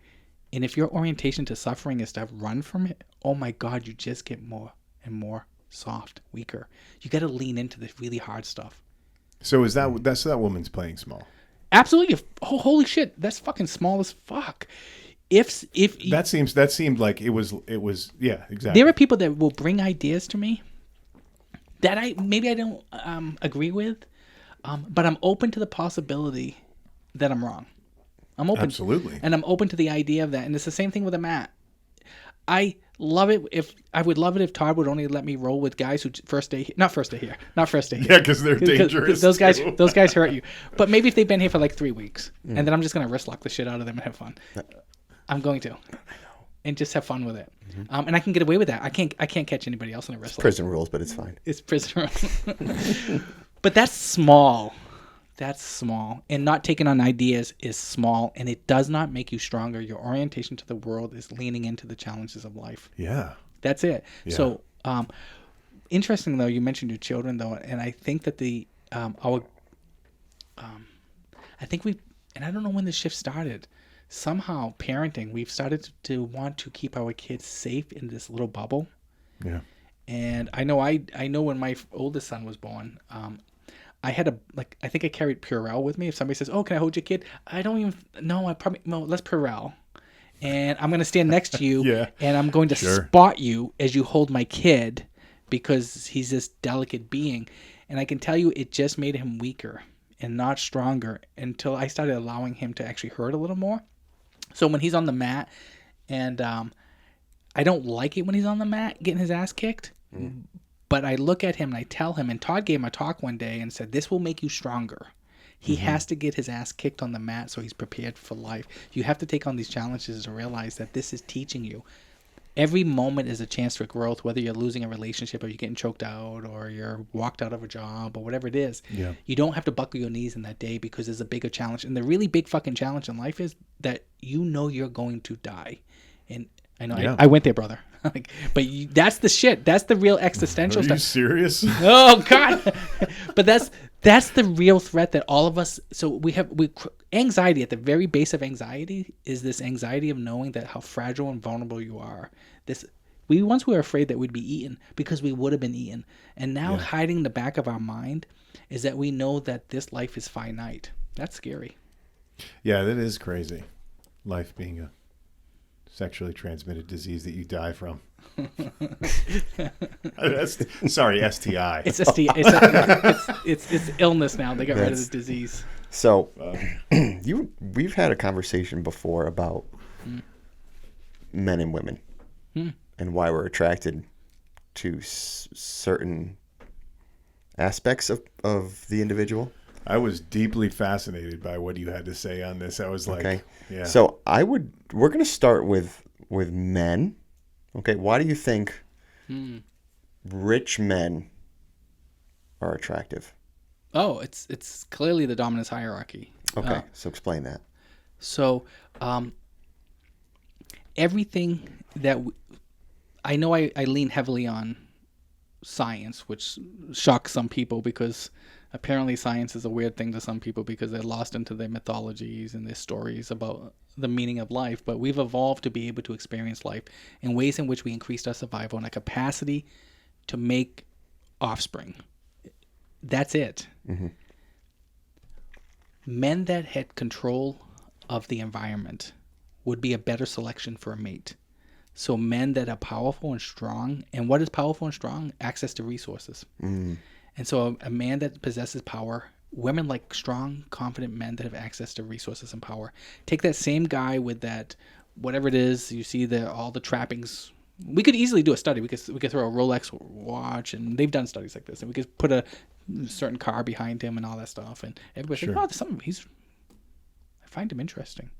And if your orientation to suffering is to run from it, oh my God, you just get more and more soft, weaker. You got to lean into the really hard stuff. So that's that woman's playing small. Absolutely. Oh, holy shit. That's fucking small as fuck. If That seemed like it was yeah, exactly. there are people that will bring ideas to me that I don't agree with, but I'm open to the possibility that I'm wrong. I'm open. Absolutely. And I'm open to the idea of that. And it's the same thing with a mat. I would love it if Todd would only let me roll with guys who not first day here. Yeah, because they're dangerous. Those guys hurt you. But maybe if they've been here for like 3 weeks, and then I'm just gonna wrist lock the shit out of them and have fun. I'm going to, and just have fun with it. And I can get away with that. I can't catch anybody else in a wrist lock. Prison rules, but it's fine. It's prison rules. But that's small. That's small. And not taking on ideas is small, and it does not make you stronger. Your orientation to the world is leaning into the challenges of life. Yeah. That's it. Yeah. So, interesting though, you mentioned your children though, and I think that and I don't know when the shift started. Somehow parenting, we've started to want to keep our kids safe in this little bubble. Yeah. And I know when my oldest son was born, I had I think I carried Purell with me. If somebody says, "Oh, can I hold your kid?" I don't even know. Let's Purell. And I'm going to stand next to you, Yeah. and I'm going to Sure. spot you as you hold my kid because he's this delicate being. And I can tell you it just made him weaker and not stronger until I started allowing him to actually hurt a little more. So when he's on the mat, and I don't like it when he's on the mat getting his ass kicked, but I look at him and I tell him, and Todd gave him a talk one day and said, "This will make you stronger." He has to get his ass kicked on the mat so he's prepared for life. You have to take on these challenges to realize that this is teaching you. Every moment is a chance for growth, whether you're losing a relationship or you're getting choked out or you're walked out of a job or whatever it is. Yeah. You don't have to buckle your knees in that day because there's a bigger challenge. And the really big fucking challenge in life is that you know you're going to die. And I know Yeah. I went there, brother. That's the shit. That's the real existential Are stuff. you serious? Oh God! But that's the real threat that all of us. So we anxiety at the very base of anxiety is this anxiety of knowing that how fragile and vulnerable you are. We once were afraid that we'd be eaten because we would have been eaten, and now hiding in the back of our mind is that we know that this life is finite. That's scary. Yeah, that is crazy. Life being a sexually transmitted disease that you die from. Sorry, STI. It's it's illness now. They got rid of the disease. So, we've had a conversation before about men and women and why we're attracted to certain aspects of the individual. I was deeply fascinated by what you had to say on this. I was like, Okay. yeah. So we're going to start with men. Okay. Why do you think rich men are attractive? Oh, it's clearly the dominance hierarchy. Okay. So explain that. So, everything that I know, I lean heavily on science, which shocks some people because apparently science is a weird thing to some people because they're lost into their mythologies and their stories about the meaning of life. But we've evolved to be able to experience life in ways in which we increased our survival and our capacity to make offspring. That's it. Mm-hmm. Men that had control of the environment would be a better selection for a mate. So men that are powerful and strong, and what is powerful and strong? Access to resources. And so a man that possesses power, women like strong, confident men that have access to resources and power. Take that same guy with that, whatever it is, you see all the trappings. We could easily do a study. We could throw a Rolex watch, and they've done studies like this, and we could put a certain car behind him and all that stuff, and everybody's like, "Oh, there's something. I find him interesting."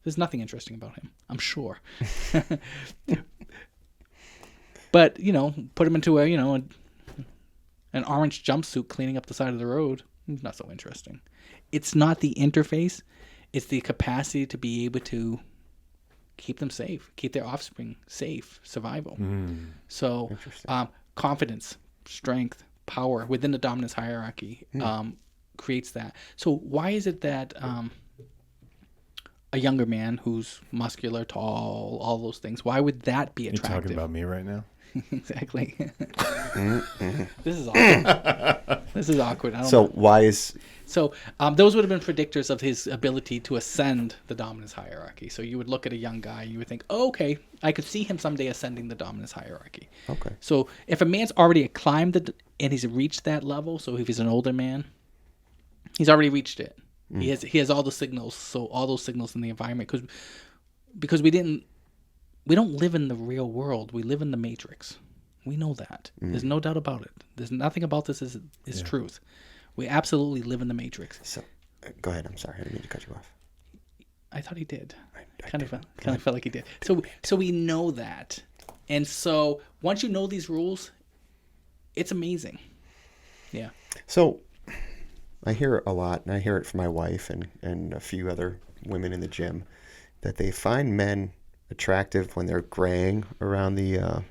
There's nothing interesting about him, I'm sure. But put him into an orange jumpsuit cleaning up the side of the road. Not so interesting. It's not the interface; it's the capacity to be able to keep them safe, keep their offspring safe, survival. So, confidence, strength, power within the dominance hierarchy creates that. So, why is it that a younger man who's muscular, tall, all those things. Why would that be You're attractive? talking about me right now? Exactly. This is awkward. This is awkward. I don't know. why is So those would have been predictors of his ability to ascend the dominance hierarchy. So you would look at a young guy and you would think, oh, okay, I could see him someday ascending the dominance hierarchy. okay? So if a man's already climbed and he's reached that level, so if he's an older man, he's already reached it. He has all the signals. So all those signals in the environment, because we don't live in the real world. We live in the matrix. We know that. There's no doubt about it. There's nothing about this is truth. We absolutely live in the matrix. So, go ahead. I'm sorry. I didn't mean to cut you off. I thought he did. I Kind did. of felt like he did. So we know that, and so once you know these rules, it's amazing. Yeah. So, I hear it a lot, and I hear it from my wife and a few other women in the gym, that they find men attractive when they're graying around the,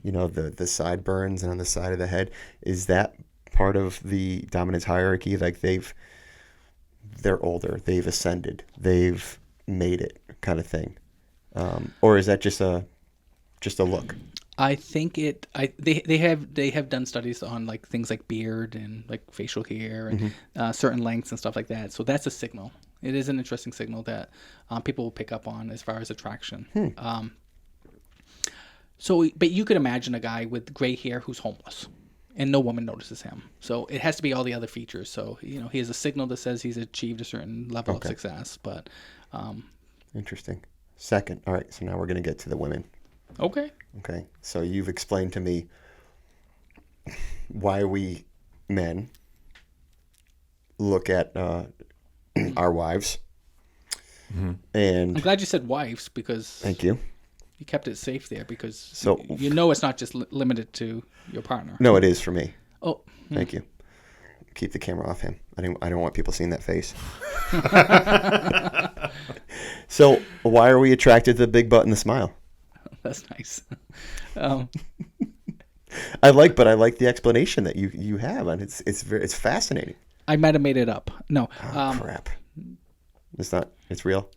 the sideburns and on the side of the head. Is that part of the dominance hierarchy? Like they're older, they've ascended, they've made it, kind of thing, or is that just a look? I think they have done studies on like things like beard and like facial hair and certain lengths and stuff like that. So that's a signal. It is an interesting signal that people will pick up on as far as attraction. But you could imagine a guy with gray hair who's homeless, and no woman notices him. So it has to be all the other features. So he has a signal that says he's achieved a certain level of success. But Interesting. Second, all right. So now we're going to get to the women. okay. Okay. So you've explained to me why we men look at our wives. And I'm glad you said wives, because thank you. you kept it safe there, because So it's not just limited to your partner. no, it is for me. Oh, Thank you. Keep the camera off him. I don't want people seeing that face. So why are we attracted to the big butt and the smile? that's nice. I like the explanation that you have, and it's fascinating. I might have made it up. No. Oh, crap. It's not. It's real.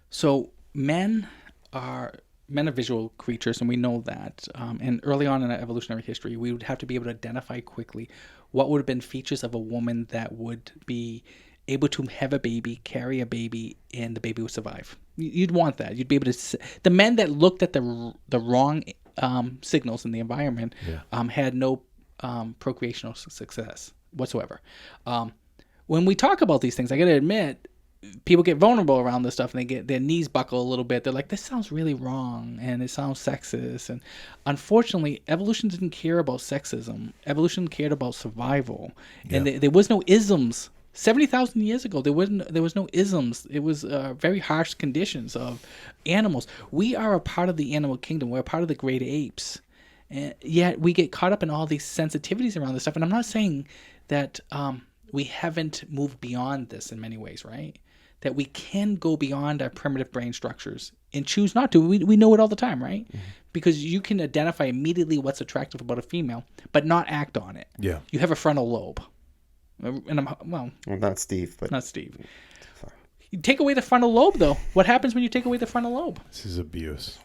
So men are visual creatures, and we know that. And early on in our evolutionary history, we would have to be able to identify quickly what would have been features of a woman that would be able to have a baby, carry a baby, and the baby would survive. You'd want that. You'd be able to. The men that looked at the wrong signals in the environment had no procreational success whatsoever. When we talk about these things, I got to admit, people get vulnerable around this stuff, and they get their knees buckle a little bit. They're like, this sounds really wrong, and it sounds sexist. And unfortunately, evolution didn't care about sexism. Evolution cared about survival. And there was no isms. 70,000 years ago, there was no isms. It was very harsh conditions of animals. We are a part of the animal kingdom. We're a part of the great apes. And yet we get caught up in all these sensitivities around this stuff. And I'm not saying that we haven't moved beyond this in many ways, right? That we can go beyond our primitive brain structures and choose not to. We know it all the time, right? Mm-hmm. Because you can identify immediately what's attractive about a female, but not act on it. Yeah. You have a frontal lobe. And well, not Steve, but not Steve. You take away the frontal lobe, though. What happens when you take away the frontal lobe? This is abuse.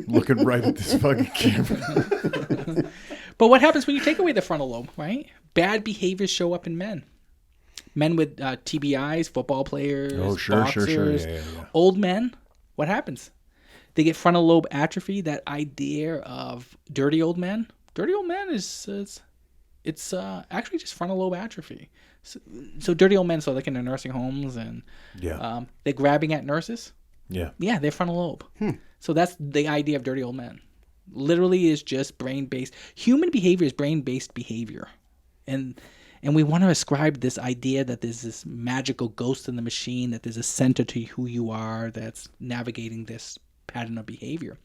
Looking right at this fucking camera. But what happens when you take away the frontal lobe, right? Bad behaviors show up in men. Men with TBIs, football players, boxers, Yeah. old men. What happens? They get frontal lobe atrophy. That idea of dirty old men. Dirty old men is actually just frontal lobe atrophy. So dirty old men, so like in the nursing homes and they're grabbing at nurses. Yeah, they're frontal lobe. So that's the idea of dirty old men. Literally is just brain-based. Human behavior is brain-based behavior. And we want to ascribe this idea that there's this magical ghost in the machine, that there's a center to who you are that's navigating this pattern of behavior.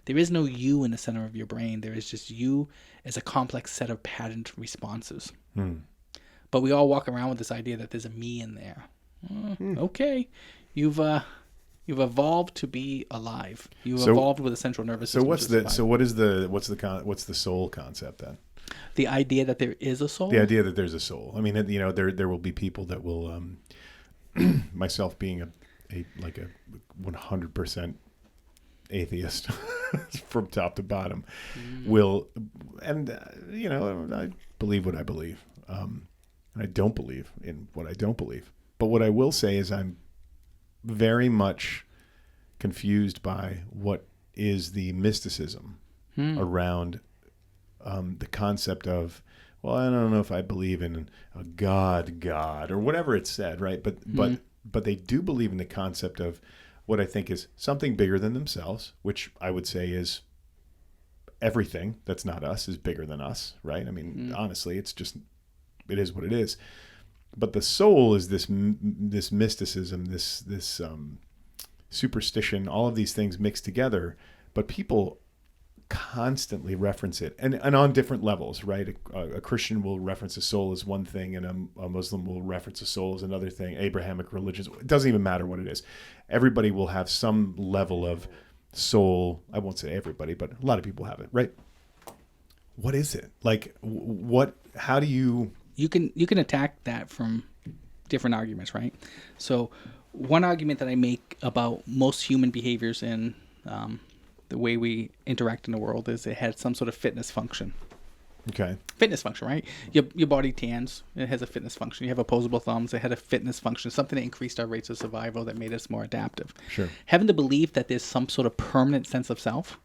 There is no you in the center of your brain. There is just you as a complex set of patterned responses. But we all walk around with this idea that there's a me in there. Okay, you've evolved to be alive. You've evolved with a central nervous system. What's the soul concept then? The idea that there is a soul? The idea that there's a soul. I mean, there will be people that will, myself being a 100% atheist from top to bottom will, and I believe what I believe. I don't believe in what I don't believe. But what I will say is I'm very much confused by what is the mysticism around the concept of, well, I don't know if I believe in a God, or whatever it's said, right? But they do believe in the concept of what I think is something bigger than themselves, which I would say is everything that's not us is bigger than us, right? I mean, honestly, it is what it is. But the soul is this mysticism, this superstition, all of these things mixed together. But people constantly reference it, and on different levels, right? A Christian will reference a soul as one thing, and a Muslim will reference a soul as another thing. Abrahamic religions, it doesn't even matter what it is. Everybody will have some level of soul. I won't say everybody, but a lot of people have it, right? What is it? Like, what? How do you? You can attack that from different arguments, right? So one argument that I make about most human behaviors and the way we interact in the world is it has some sort of fitness function. Okay. Fitness function, right? Your body tans. It has a fitness function. You have opposable thumbs. It had a fitness function, something that increased our rates of survival, that made us more adaptive. Sure. Having the belief that there's some sort of permanent sense of self,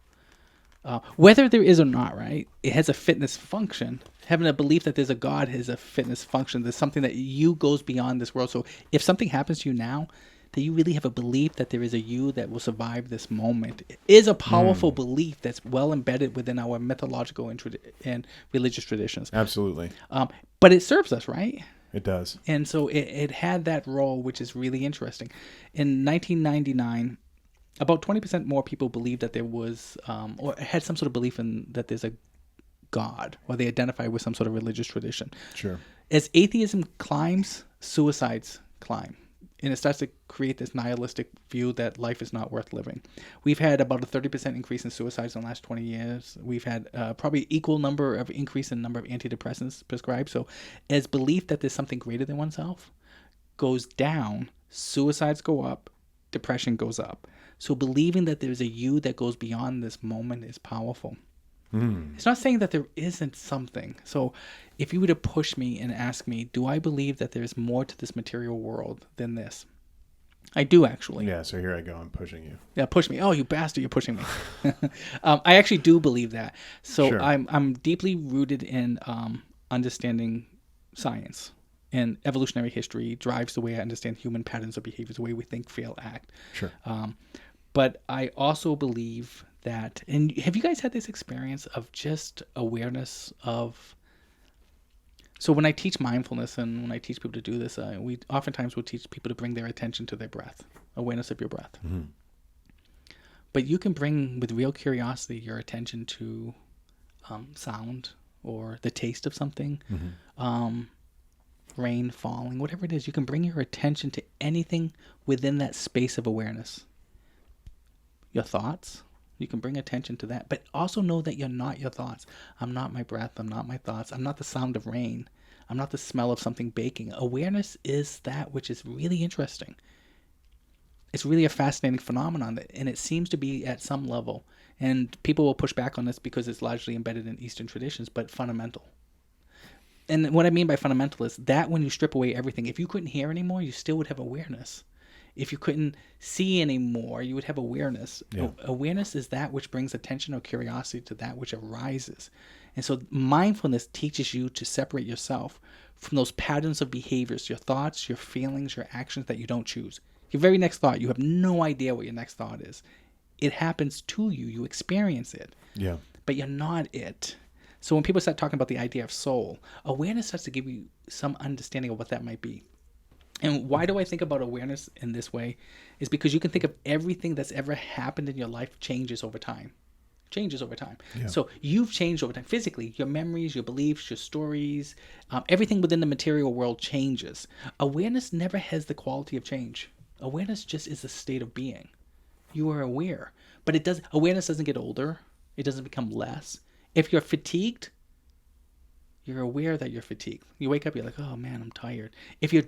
whether there is or not, right? It has a fitness function. Having a belief that there's a God has a fitness function. There's something that you goes beyond this world. So if something happens to you now, that you really have a belief that there is a you that will survive this moment, it is a powerful belief that's well embedded within our mythological and religious traditions. Absolutely. But it serves us, right? It does. And so it had that role, which is really interesting. In 1999, about 20% more people believed that there was, or had some sort of belief in that there's a God, or they identify with some sort of religious tradition. Sure. As atheism climbs, suicides climb. And it starts to create this nihilistic view that life is not worth living. We've had about a 30% increase in suicides in the last 20 years. We've had probably equal number of increase in number of antidepressants prescribed. So as belief that there's something greater than oneself goes down, suicides go up, depression goes up. So believing that there's a you that goes beyond this moment is powerful. It's not saying that there isn't something. So if you were to push me and ask me, do I believe that there's more to this material world than this? I do, actually. Yeah, so here I go. I'm pushing you. Yeah, push me. Oh, you bastard, you're pushing me. I actually do believe that. So Sure. I'm deeply rooted in understanding science. And evolutionary history drives the way I understand human patterns of behavior, the way we think, feel, act. Sure. But I also believe that, and have you guys had this experience of just awareness of, so when I teach mindfulness and when I teach people to do this, we oftentimes will teach people to bring their attention to their breath, awareness of your breath. Mm-hmm. But you can bring, with real curiosity, your attention to sound or the taste of something, rain falling, whatever it is. You can bring your attention to anything within that space of awareness. Your thoughts, you can bring attention to that, but also know that you're not your thoughts. I'm not my breath. I'm not my thoughts. I'm not the sound of rain. I'm not the smell of something baking. Awareness is that which is really interesting. It's really a fascinating phenomenon, and it seems to be at some level, and people will push back on this because it's largely embedded in Eastern traditions, but fundamental. And what I mean by fundamental is that when you strip away everything, if you couldn't hear anymore, you still would have awareness. If you couldn't see anymore, you would have awareness. Yeah. Awareness is that which brings attention or curiosity to that which arises. And so mindfulness teaches you to separate yourself from those patterns of behaviors, your thoughts, your feelings, your actions that you don't choose. Your very next thought, you have no idea what your next thought is. It happens to you. You experience it. Yeah. But you're not it. So when people start talking about the idea of soul, awareness starts to give you some understanding of what that might be. And why do I think about awareness in this way? Is because you can think of everything that's ever happened in your life changes over time. Yeah. So you've changed over time. Physically, your memories, your beliefs, your stories, everything within the material world changes. Awareness never has the quality of change. Awareness just is a state of being. You are aware. But awareness doesn't get older. It doesn't become less. If you're fatigued, you're aware that you're fatigued. You wake up, you're like, oh man, I'm tired. If you're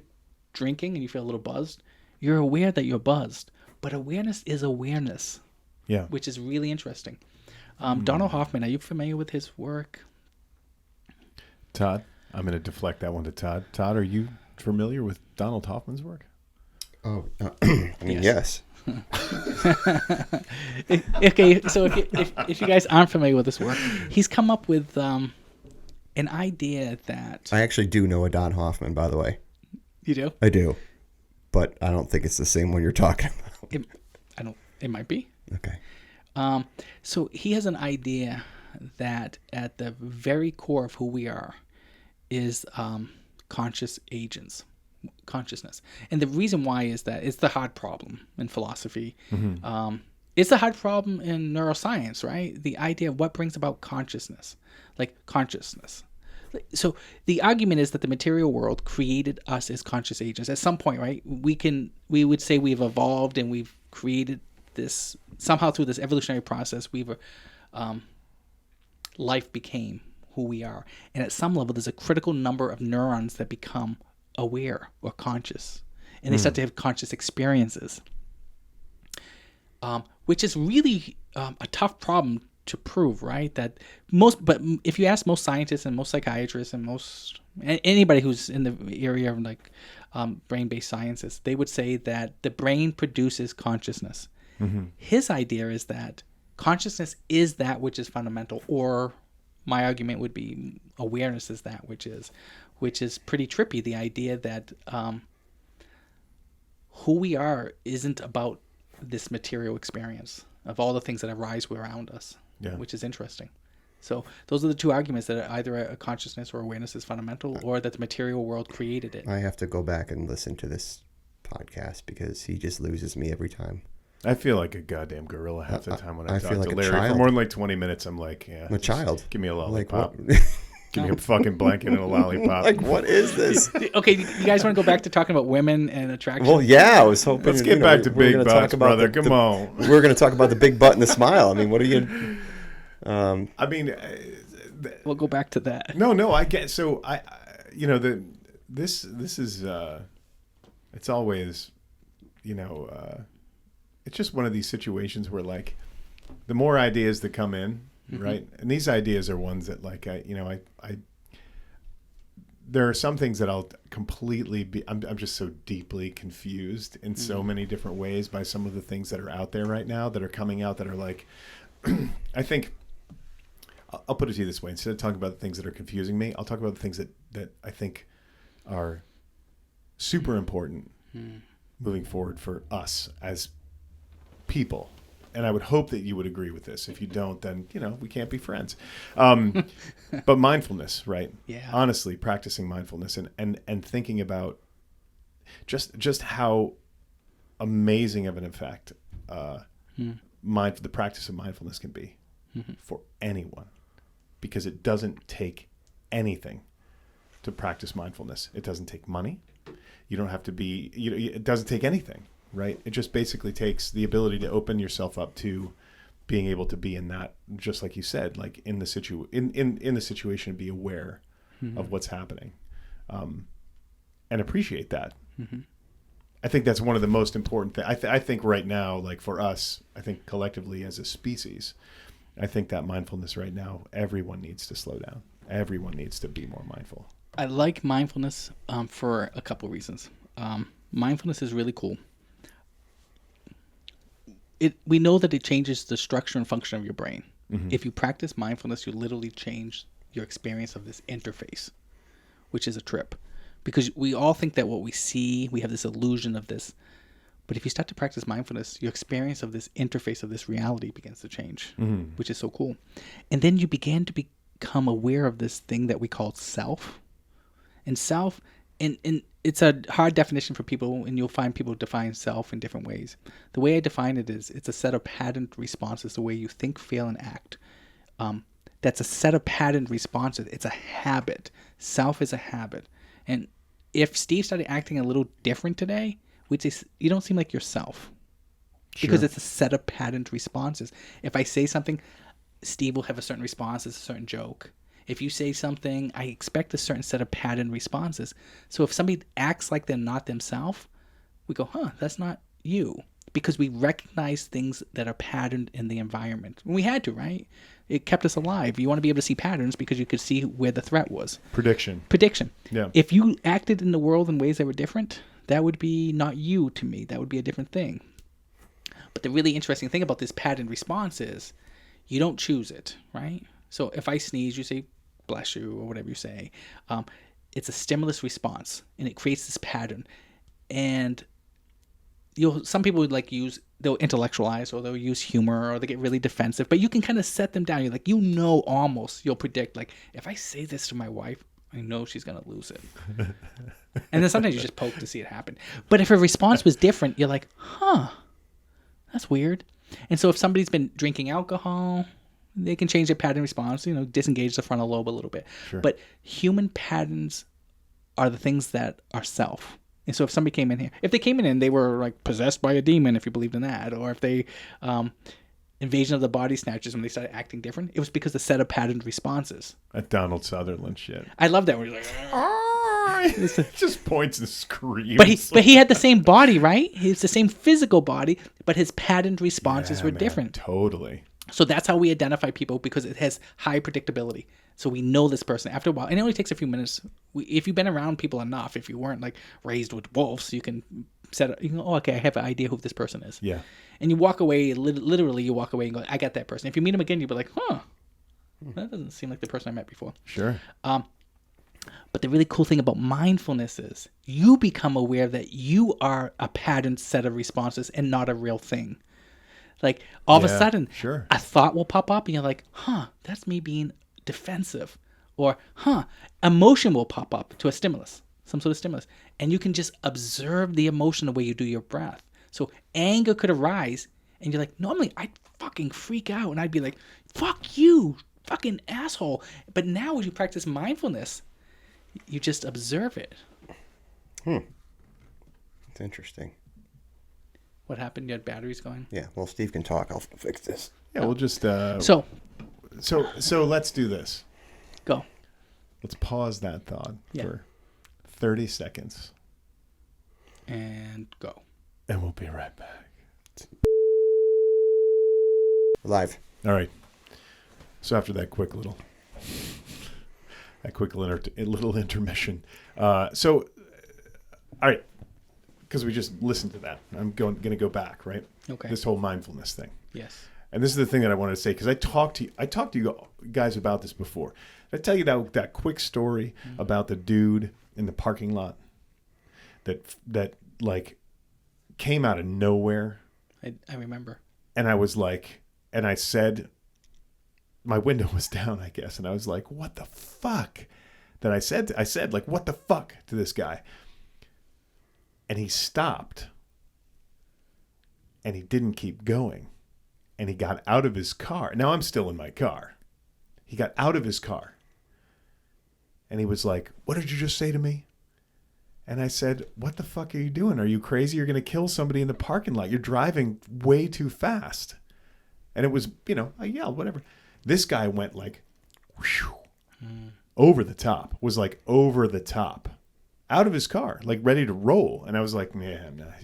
drinking and you feel a little buzzed, You're aware that you're buzzed, but awareness is awareness, Yeah. which is really interesting. Donald Hoffman, are you familiar with his work? Todd, I'm going to deflect that one to Todd. Todd, are you familiar with Donald Hoffman's work? Oh, I mean, yes. Okay, so if you guys aren't familiar with this work, he's come up with an idea that I actually do know a Don Hoffman, by the way. you do. I do. But I don't think it's the same one you're talking about. It might be. Okay. So he has an idea that at the very core of who we are is conscious agents, consciousness. And the reason why is that it's the hard problem in philosophy. It's the hard problem in neuroscience, right? The idea of what brings about consciousness, like consciousness. So the argument is that the material world created us as conscious agents. At some point, right, we would say we've evolved and we've created this somehow through this evolutionary process. Life became who we are, and at some level, there's a critical number of neurons that become aware or conscious, and they start to have conscious experiences, which is really a tough problem to prove, right? But if you ask most scientists and most psychiatrists and anybody who's in the area of like brain-based sciences, they would say that the brain produces consciousness. His idea is that consciousness is that which is fundamental, or my argument would be awareness is that which is pretty trippy. The idea that who we are isn't about this material experience of all the things that arise around us, which is interesting. So those are the two arguments, that either a consciousness or awareness is fundamental, or that the material world created it. I have to go back and listen to this podcast because he just loses me every time. I feel like a goddamn gorilla half the time when I talk feel like to a Larry. child. For more than like 20 minutes, I'm like, I'm a child. Give me a Like lollipop. what? Give me a fucking blanket and a lollipop. Like, what is this? Okay, you guys want to go back to talking about women and attraction? Well, yeah, I was hoping. Let's get back to big butts, brother. Come on. We're going to talk about the big butt and the smile. I mean, what are you? I mean, we'll go back to that. no, I get. So this is it's always, it's just one of these situations where like the more ideas that come in, right? And these ideas are ones that like there are some things that I'll completely be. I'm just so deeply confused in so many different ways by some of the things that are out there right now that are coming out that are like, I think. I'll put it to you this way: instead of talking about the things that are confusing me, I'll talk about the things that I think are super important moving forward for us as people. And I would hope that you would agree with this. If you don't, then we can't be friends. But mindfulness, right? Yeah. Honestly, practicing mindfulness and thinking about just how amazing of an effect the practice of mindfulness can be for anyone, because it doesn't take anything to practice mindfulness. It doesn't take money. You don't have to be. It doesn't take anything. Right. It just basically takes the ability to open yourself up to being able to be in that, just like you said, like in the situation, be aware of what's happening, and appreciate that. I think that's one of the most important things. I think right now, like for us, I think collectively as a species, I think that mindfulness right now, everyone needs to slow down. Everyone needs to be more mindful. I like mindfulness for a couple of reasons. Mindfulness is really cool. We know that it changes the structure and function of your brain. If you practice mindfulness, you literally change your experience of this interface, which is a trip. Because we all think that what we see, we have this illusion of this. But if you start to practice mindfulness, your experience of this interface of this reality begins to change, which is so cool. And then you begin to become aware of this thing that we call self. And self, and it's a hard definition for people, and you'll find people define self in different ways. The way I define it is it's a set of patterned responses, the way you think, feel, and act. That's a set of patterned responses. It's a habit. Self is a habit. And if Steve started acting a little different today, we'd say, you don't seem like yourself. Because it's a set of patterned responses. If I say something, Steve will have a certain response. It's a certain joke. If you say something, I expect a certain set of patterned responses. So if somebody acts like they're not themselves, we go, that's not you. Because we recognize things that are patterned in the environment. We had to, right? It kept us alive. You want to be able to see patterns because you could see where the threat was. Prediction. Yeah. If you acted in the world in ways that were different, that would be not you to me. That would be a different thing. But the really interesting thing about this patterned response is you don't choose it, right? So if I sneeze, you say, bless you, or whatever you say. It's a stimulus response, and it creates this pattern. And some people would they'll intellectualize, or they'll use humor, or they get really defensive, but you can kind of set them down. You're like, almost, you'll predict, like, if I say this to my wife, I know she's going to lose it. And then sometimes you just poke to see it happen. But if a response was different, you're like, that's weird. And so if somebody's been drinking alcohol, they can change their pattern response, disengage the frontal lobe a little bit. Sure. But human patterns are the things that are self. And so if somebody came in here, if they came in and they were like possessed by a demon, if you believed in that, or if they invasion of the body snatchers, when they started acting different, it was because the set of patterned responses. That Donald Sutherland shit. I love that where you're like, just points and screams. But he had the same body, right? He's the same physical body, but his patterned responses were different. Totally. So that's how we identify people, because it has high predictability. So we know this person after a while, and it only takes a few minutes. If you've been around people enough, if you weren't like raised with wolves, you can okay, I have an idea who this person is. Yeah. And you walk away, literally you walk away and go, I got that person. If you meet him again, you'll be like, that doesn't seem like the person I met before. Sure. But the really cool thing about mindfulness is you become aware that you are a patterned set of responses and not a real thing. Like all of a sudden, a thought will pop up and you're like, that's me being defensive. Or, emotion will pop up to a stimulus, some sort of stimulus. And you can just observe the emotion the way you do your breath. So anger could arise and you're like, normally I'd fucking freak out and I'd be like, fuck you, fucking asshole. But now as you practice mindfulness, you just observe it. It's interesting. What happened? You had batteries going? Yeah. Well, Steve can talk. I'll fix this. Yeah, we'll just. So let's do this. Go. Let's pause that thought for 30 seconds. And go. And we'll be right back. Live. All right. So after that quick little intermission. All right. Because we just listened to that. I'm going to go back, right? Okay. This whole mindfulness thing. Yes. And this is the thing that I wanted to say, because I talked to you guys about this before. Did I tell you that quick story about the dude in the parking lot that like came out of nowhere? I remember. And I was like, and I said, my window was down, I guess, and I was like, what the fuck? That I said like, what the fuck to this guy? And he stopped. And he didn't keep going. And he got out of his car. Now I'm still in my car. He got out of his car. And he was like, what did you just say to me? And I said, what the fuck are you doing? Are you crazy? You're going to kill somebody in the parking lot. You're driving way too fast. And it was, I yelled, whatever. This guy went like, whew, over the top. Was like over the top. Out of his car, like ready to roll. And I was like, I'm not.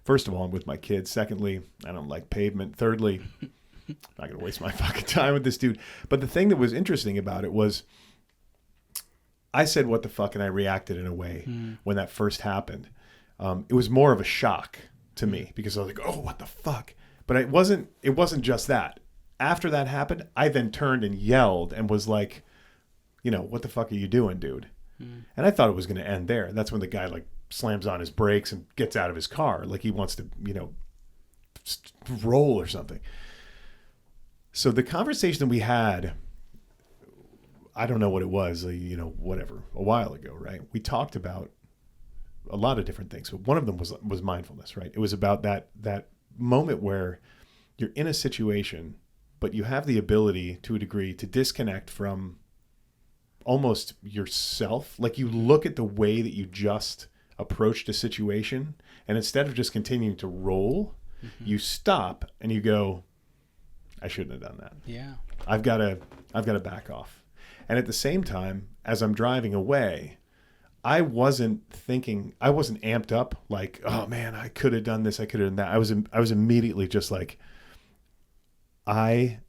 First of all, I'm with my kids. Secondly, I don't like pavement. Thirdly, I'm not going to waste my fucking time with this dude. But the thing that was interesting about it was I said, what the fuck? And I reacted in a way when that first happened. It was more of a shock to me because I was like, oh, what the fuck? But it wasn't just that. After that happened, I then turned and yelled and was like, what the fuck are you doing, dude? And I thought it was going to end there. That's when the guy like slams on his brakes and gets out of his car. Like he wants to, roll or something. So the conversation that we had, I don't know what it was, whatever, a while ago, right? We talked about a lot of different things. But one of them was mindfulness, right? It was about that moment where you're in a situation, but you have the ability to a degree to disconnect from almost yourself. Like you look at the way that you just approached a situation, and instead of just continuing to roll, you stop and you go, I shouldn't have done that. Yeah. I've got to back off. And at the same time, as I'm driving away, I wasn't amped up like, oh man, I could have done this, I could have done that. I was immediately just like, I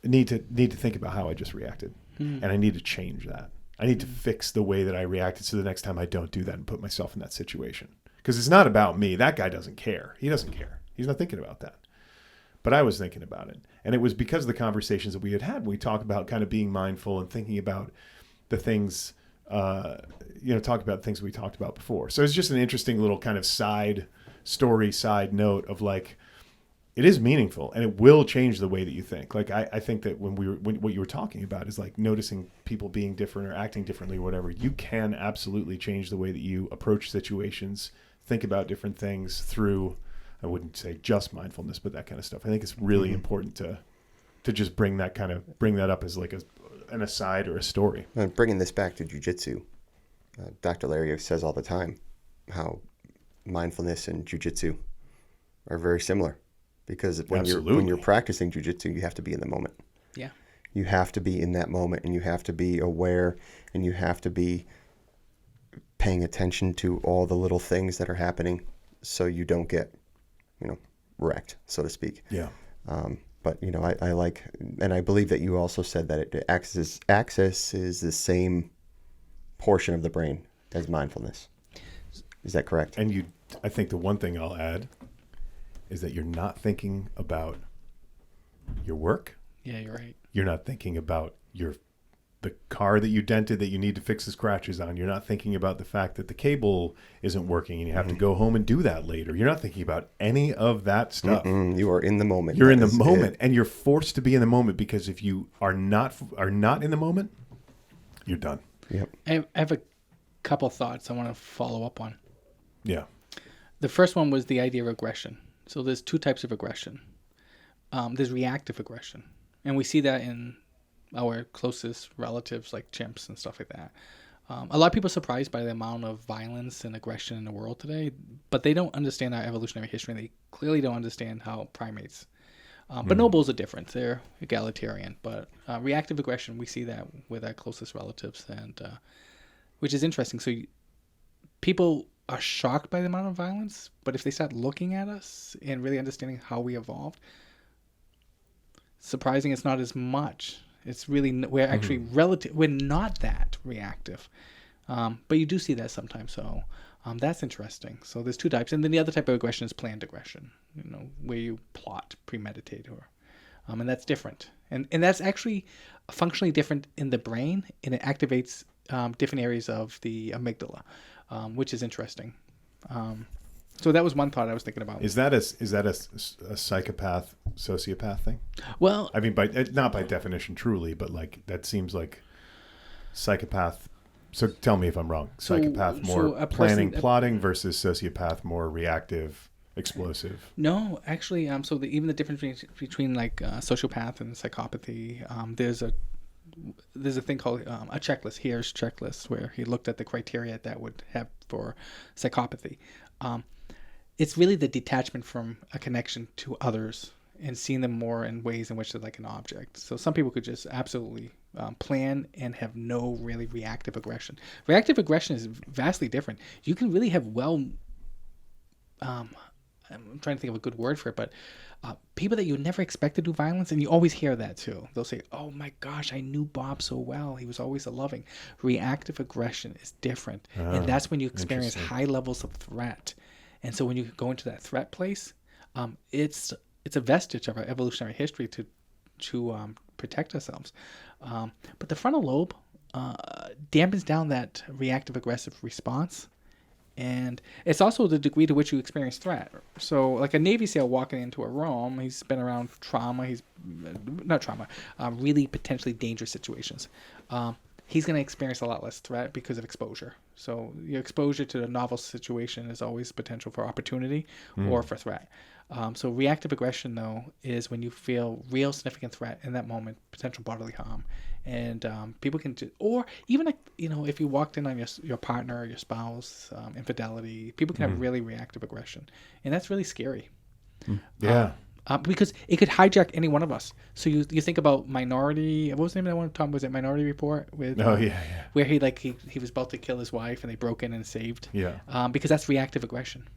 need to think about how I just reacted, and I need to change that. I need to fix the way that I reacted so the next time I don't do that and put myself in that situation. Because it's not about me. That guy doesn't care. He doesn't care. He's not thinking about that. But I was thinking about it. And it was because of the conversations that we had. We talked about kind of being mindful and thinking about the things, talk about things we talked about before. So it's just an interesting little kind of side note of like, it is meaningful and it will change the way that you think. Like I think that when what you were talking about is like noticing people being different or acting differently or whatever, you can absolutely change the way that you approach situations, think about different things through, I wouldn't say just mindfulness, but that kind of stuff. I think it's really important to just bring that up as like an aside or a story. And bringing this back to jiu-jitsu, Dr. Larry says all the time how mindfulness and jiu-jitsu are very similar. Because when you're practicing jiu-jitsu, you have to be in the moment. Yeah. You have to be in that moment, and you have to be aware, and you have to be paying attention to all the little things that are happening so you don't get, wrecked, so to speak. Yeah. But, I like, and I believe that you also said that it accesses the same portion of the brain as mindfulness. Is that correct? And I think the one thing I'll add is that you're not thinking about your work. Yeah, you're right. You're not thinking about the car that you dented that you need to fix the scratches on. You're not thinking about the fact that the cable isn't working and you have to go home and do that later. You're not thinking about any of that stuff. You are in the moment. You're in the moment, and you're forced to be in the moment, because if you are not in the moment, you're done. Yep. I have a couple thoughts I want to follow up on. Yeah. The first one was the idea of aggression. So there's two types of aggression. There's reactive aggression. And we see that in our closest relatives like chimps and stuff like that. A lot of people are surprised by the amount of violence and aggression in the world today, but they don't understand our evolutionary history. They clearly don't understand how primates. Bonobos are different. They're egalitarian. But reactive aggression, we see that with our closest relatives, and which is interesting. So people are shocked by the amount of violence, but if they start looking at us and really understanding how we evolved, surprising it's not as much. It's really, we're actually we're not that reactive, but you do see that sometimes. So that's interesting. So there's two types, and then the other type of aggression is planned aggression, where you plot, premeditate, and that's different, and that's actually functionally different in the brain, and it activates different areas of the amygdala. Which is interesting. So that was one thought I was thinking about. Is that a psychopath, sociopath thing? Well, I mean, not by definition, truly, but like that seems like psychopath. So tell me if I'm wrong. Psychopath more planning, plotting versus sociopath more reactive, explosive. No, actually, so even the difference between like sociopath and psychopathy, there's a thing called a checklist. Here's checklist, where he looked at the criteria that would have for psychopathy. It's really the detachment from a connection to others and seeing them more in ways in which they're like an object. So some people could just absolutely plan and have no really reactive aggression. Reactive aggression is vastly different. You can really have I'm trying to think of a good word for it, but people that you never expect to do violence, and you always hear that too. They'll say, oh my gosh, I knew Bob so well. He was always so loving. Reactive aggression is different. And that's when you experience high levels of threat. And so when you go into that threat place, it's a vestige of our evolutionary history to protect ourselves. But the frontal lobe dampens down that reactive aggressive response. And it's also the degree to which you experience threat. So like a Navy SEAL walking into a room, he's been around really potentially dangerous situations. He's going to experience a lot less threat because of exposure. So your exposure to a novel situation is always potential for opportunity or for threat. So reactive aggression, though, is when you feel real significant threat in that moment, potential bodily harm. And people can do, or even like, if you walked in on your partner or your spouse, infidelity, people can have really reactive aggression. And that's really scary. Yeah. Because it could hijack any one of us. So you think about Minority. What was the name of that one? Tom, was it Minority Report? With where he was about to kill his wife and they broke in and saved. Yeah. Because that's reactive aggression.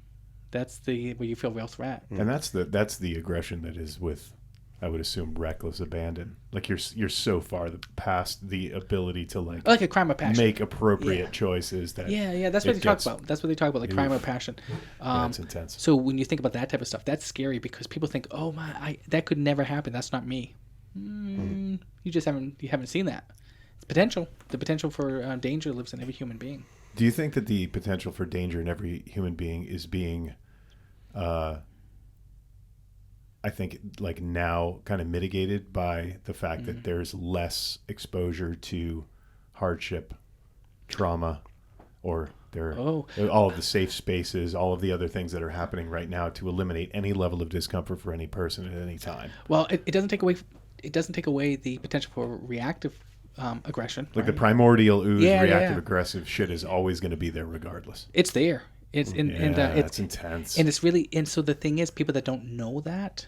That's where you feel real threat. And that's the aggression that is with, I would assume, reckless abandon. Like you're so far past the ability to like a crime of passion, make appropriate choices. That's what they talk about. That's what they talk about, like crime of passion. That's intense. So when you think about that type of stuff, that's scary because people think, oh my, that could never happen. That's not me. You just haven't seen that. It's potential. The potential for danger lives in every human being. Do you think that the potential for danger in every human being is being I think like now kind of mitigated by the fact that there's less exposure to hardship, trauma, or all of the safe spaces, all of the other things that are happening right now to eliminate any level of discomfort for any person at any time? Well, it doesn't take away the potential for reactive aggression. Like the primordial ooze, reactive aggressive shit is always going to be there regardless. It's there. It's it's intense. And it's really, and so the thing is, people that don't know that,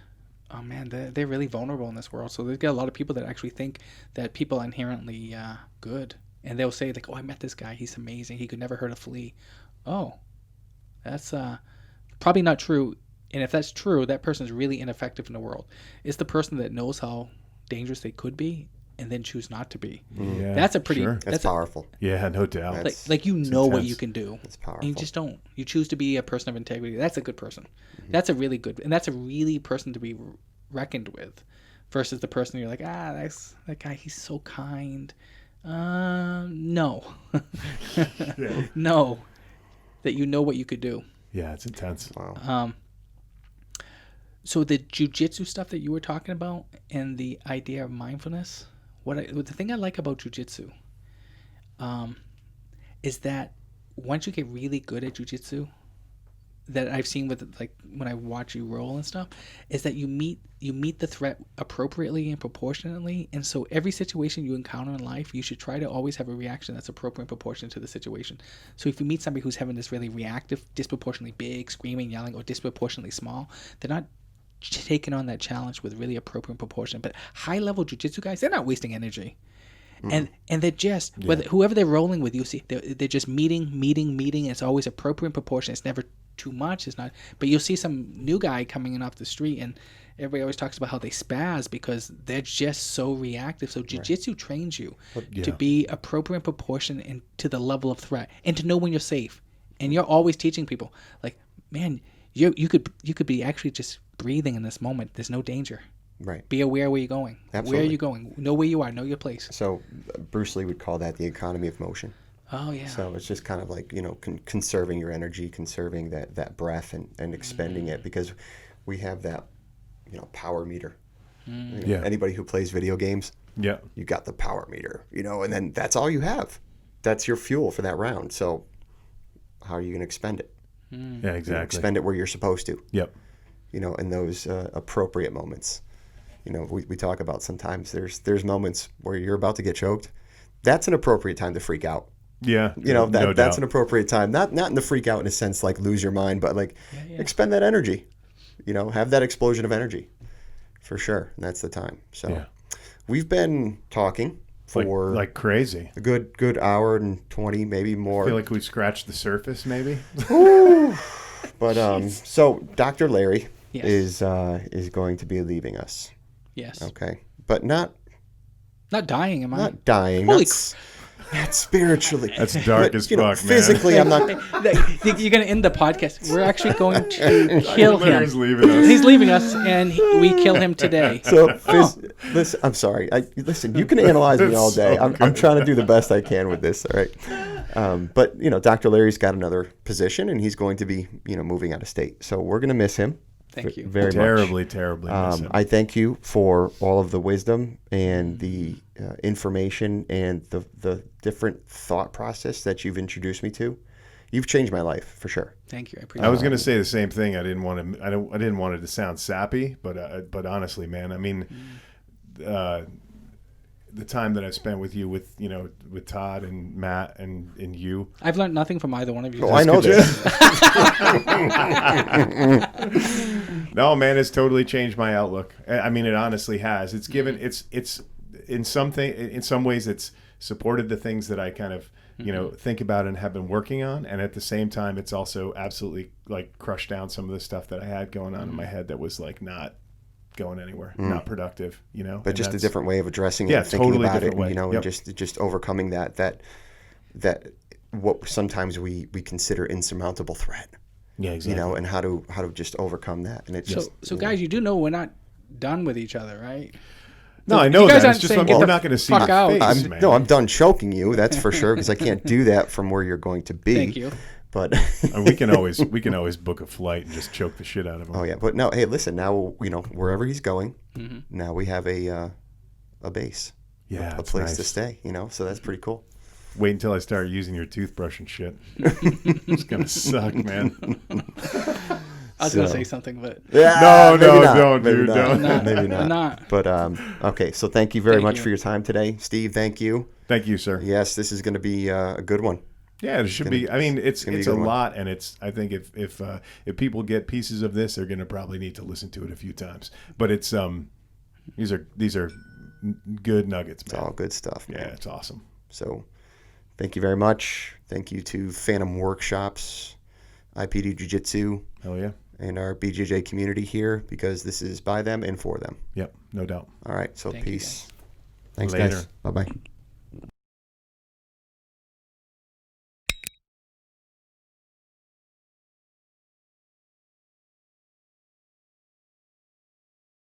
oh man, they're really vulnerable in this world. So there's got a lot of people that actually think that people are inherently good, and they'll say like, "Oh, I met this guy. He's amazing. He could never hurt a flea." Oh, that's probably not true. And if that's true, that person is really ineffective in the world. It's the person that knows how dangerous they could be and then choose not to be. Yeah, that's a pretty. Sure. That's powerful. Yeah, no doubt. Like you know what you can do. That's powerful. And you just don't. You choose to be a person of integrity. That's a good person. That's a really good, and that's a really person to be reckoned with, versus the person you're like, that's that guy. He's so kind. No, no, that you know what you could do. Yeah, it's intense. Wow. So the jiu-jitsu stuff that you were talking about and the idea of mindfulness, the thing I like about jiu-jitsu is that once you get really good at jiu-jitsu, that I've seen with like when I watch you roll and stuff, is that you meet the threat appropriately and proportionately. And so every situation you encounter in life, you should try to always have a reaction that's appropriate and proportionate to the situation. So if you meet somebody who's having this really reactive, disproportionately big, screaming, yelling, or disproportionately small, they're not taking on that challenge with really appropriate and proportion. But high level jiu-jitsu guys, they're not wasting energy. And they're just whoever they're rolling with, you see they're just meeting. It's always appropriate and proportion. It's never too much. It's not. But you'll see some new guy coming in off the street, and everybody always talks about how they spaz because they're just so reactive. So jiu-jitsu trains you to be appropriate and proportion and to the level of threat, and to know when you're safe. And you're always teaching people like, man, you could be actually just breathing in this moment. There's no danger. Right. Be aware where you're going. Absolutely. Where are you going? Know where you are. Know your place. So Bruce Lee would call that the economy of motion. Oh, yeah. So it's just kind of like, conserving your energy, conserving that breath and expending it, because we have that, power meter. Anybody who plays video games, you got the power meter, and then that's all you have. That's your fuel for that round. So how are you going to expend it? Yeah, exactly. Expend it where you're supposed to. Yep. In those appropriate moments. We talk about sometimes there's moments where you're about to get choked. That's an appropriate time to freak out. Yeah. That's an appropriate time. Not in the freak out in a sense like lose your mind, but like expend that energy. Have that explosion of energy. For sure. And that's the time. So we've been talking for like crazy. A good hour and 20, maybe more. I feel like we scratched the surface maybe. But so Dr. Larry is going to be leaving us. Yes. Okay. But not dying, am I? Not dying. Holy not spiritually. That's dark as fuck, man. Physically, I'm not. You're going to end the podcast. We're actually going to kill him. Larry's leaving us. He's leaving us, and we kill him today. So, listen, I'm sorry. Listen, you can analyze me all day. I'm trying to do the best I can with this, all right? But, Dr. Larry's got another position, and he's going to be, moving out of state. So we're going to miss him. Thank you. Very terribly, much. Terribly miss him. I thank you for all of the wisdom and the information and the different thought process that you've introduced me to. You've changed my life for sure. Thank you. I appreciate it. I was going to say the same thing. I didn't want it to sound sappy, but honestly, man, I mean, the time that I've spent with you, with Todd and Matt and you, I've learned nothing from either one of you. Oh, I know this. No, man, it's totally changed my outlook. I mean, it honestly has. It's given it's in some ways it's supported the things that I kind of think about and have been working on, and at the same time it's also absolutely like crushed down some of the stuff that I had going on in my head that was like not going anywhere, not productive, But and just a different way of addressing it, Yeah, and thinking totally about it, different way. and Yep. and just overcoming that what sometimes we consider insurmountable threat. Yeah, exactly. And how to just overcome that. And it's just So guys, you do know we're not done with each other, right? No, I you know guys that. aren't It's just saying we're get not the going to see fuck your out. face, man. I'm done choking you, that's for sure, because I can't do that from where you're going to be. Thank you. But And we can always book a flight and just choke the shit out of him. oh yeah, but no, hey, listen, now wherever he's going, now we have a base, Yeah, a it's place nice. to stay, so that's pretty cool. Wait until I start using your toothbrush and shit. It's gonna suck, man. I was gonna say something, but No, maybe not. don't, Maybe dude, not. don't. Maybe not. I'm not. But okay, so thank you very Thank much you. for your time today, Steve. Thank you. Thank you, sir. Yes, this is going to be a good one. Yeah, it should be. I mean, it's gonna be a a good one. lot, and it's. I think if people get pieces of this, they're gonna probably need to listen to it a few times. But it's these are good nuggets, It's man. all good stuff, man. Yeah, it's awesome. So thank you very much. Thank you to Phantom Workshops, IPD Jiu-Jitsu, Hell yeah. and our BJJ community here, because this is by them and for them. Yep, no doubt. All right, so Thank you, peace. guys. Thanks, Later. guys. Bye-bye.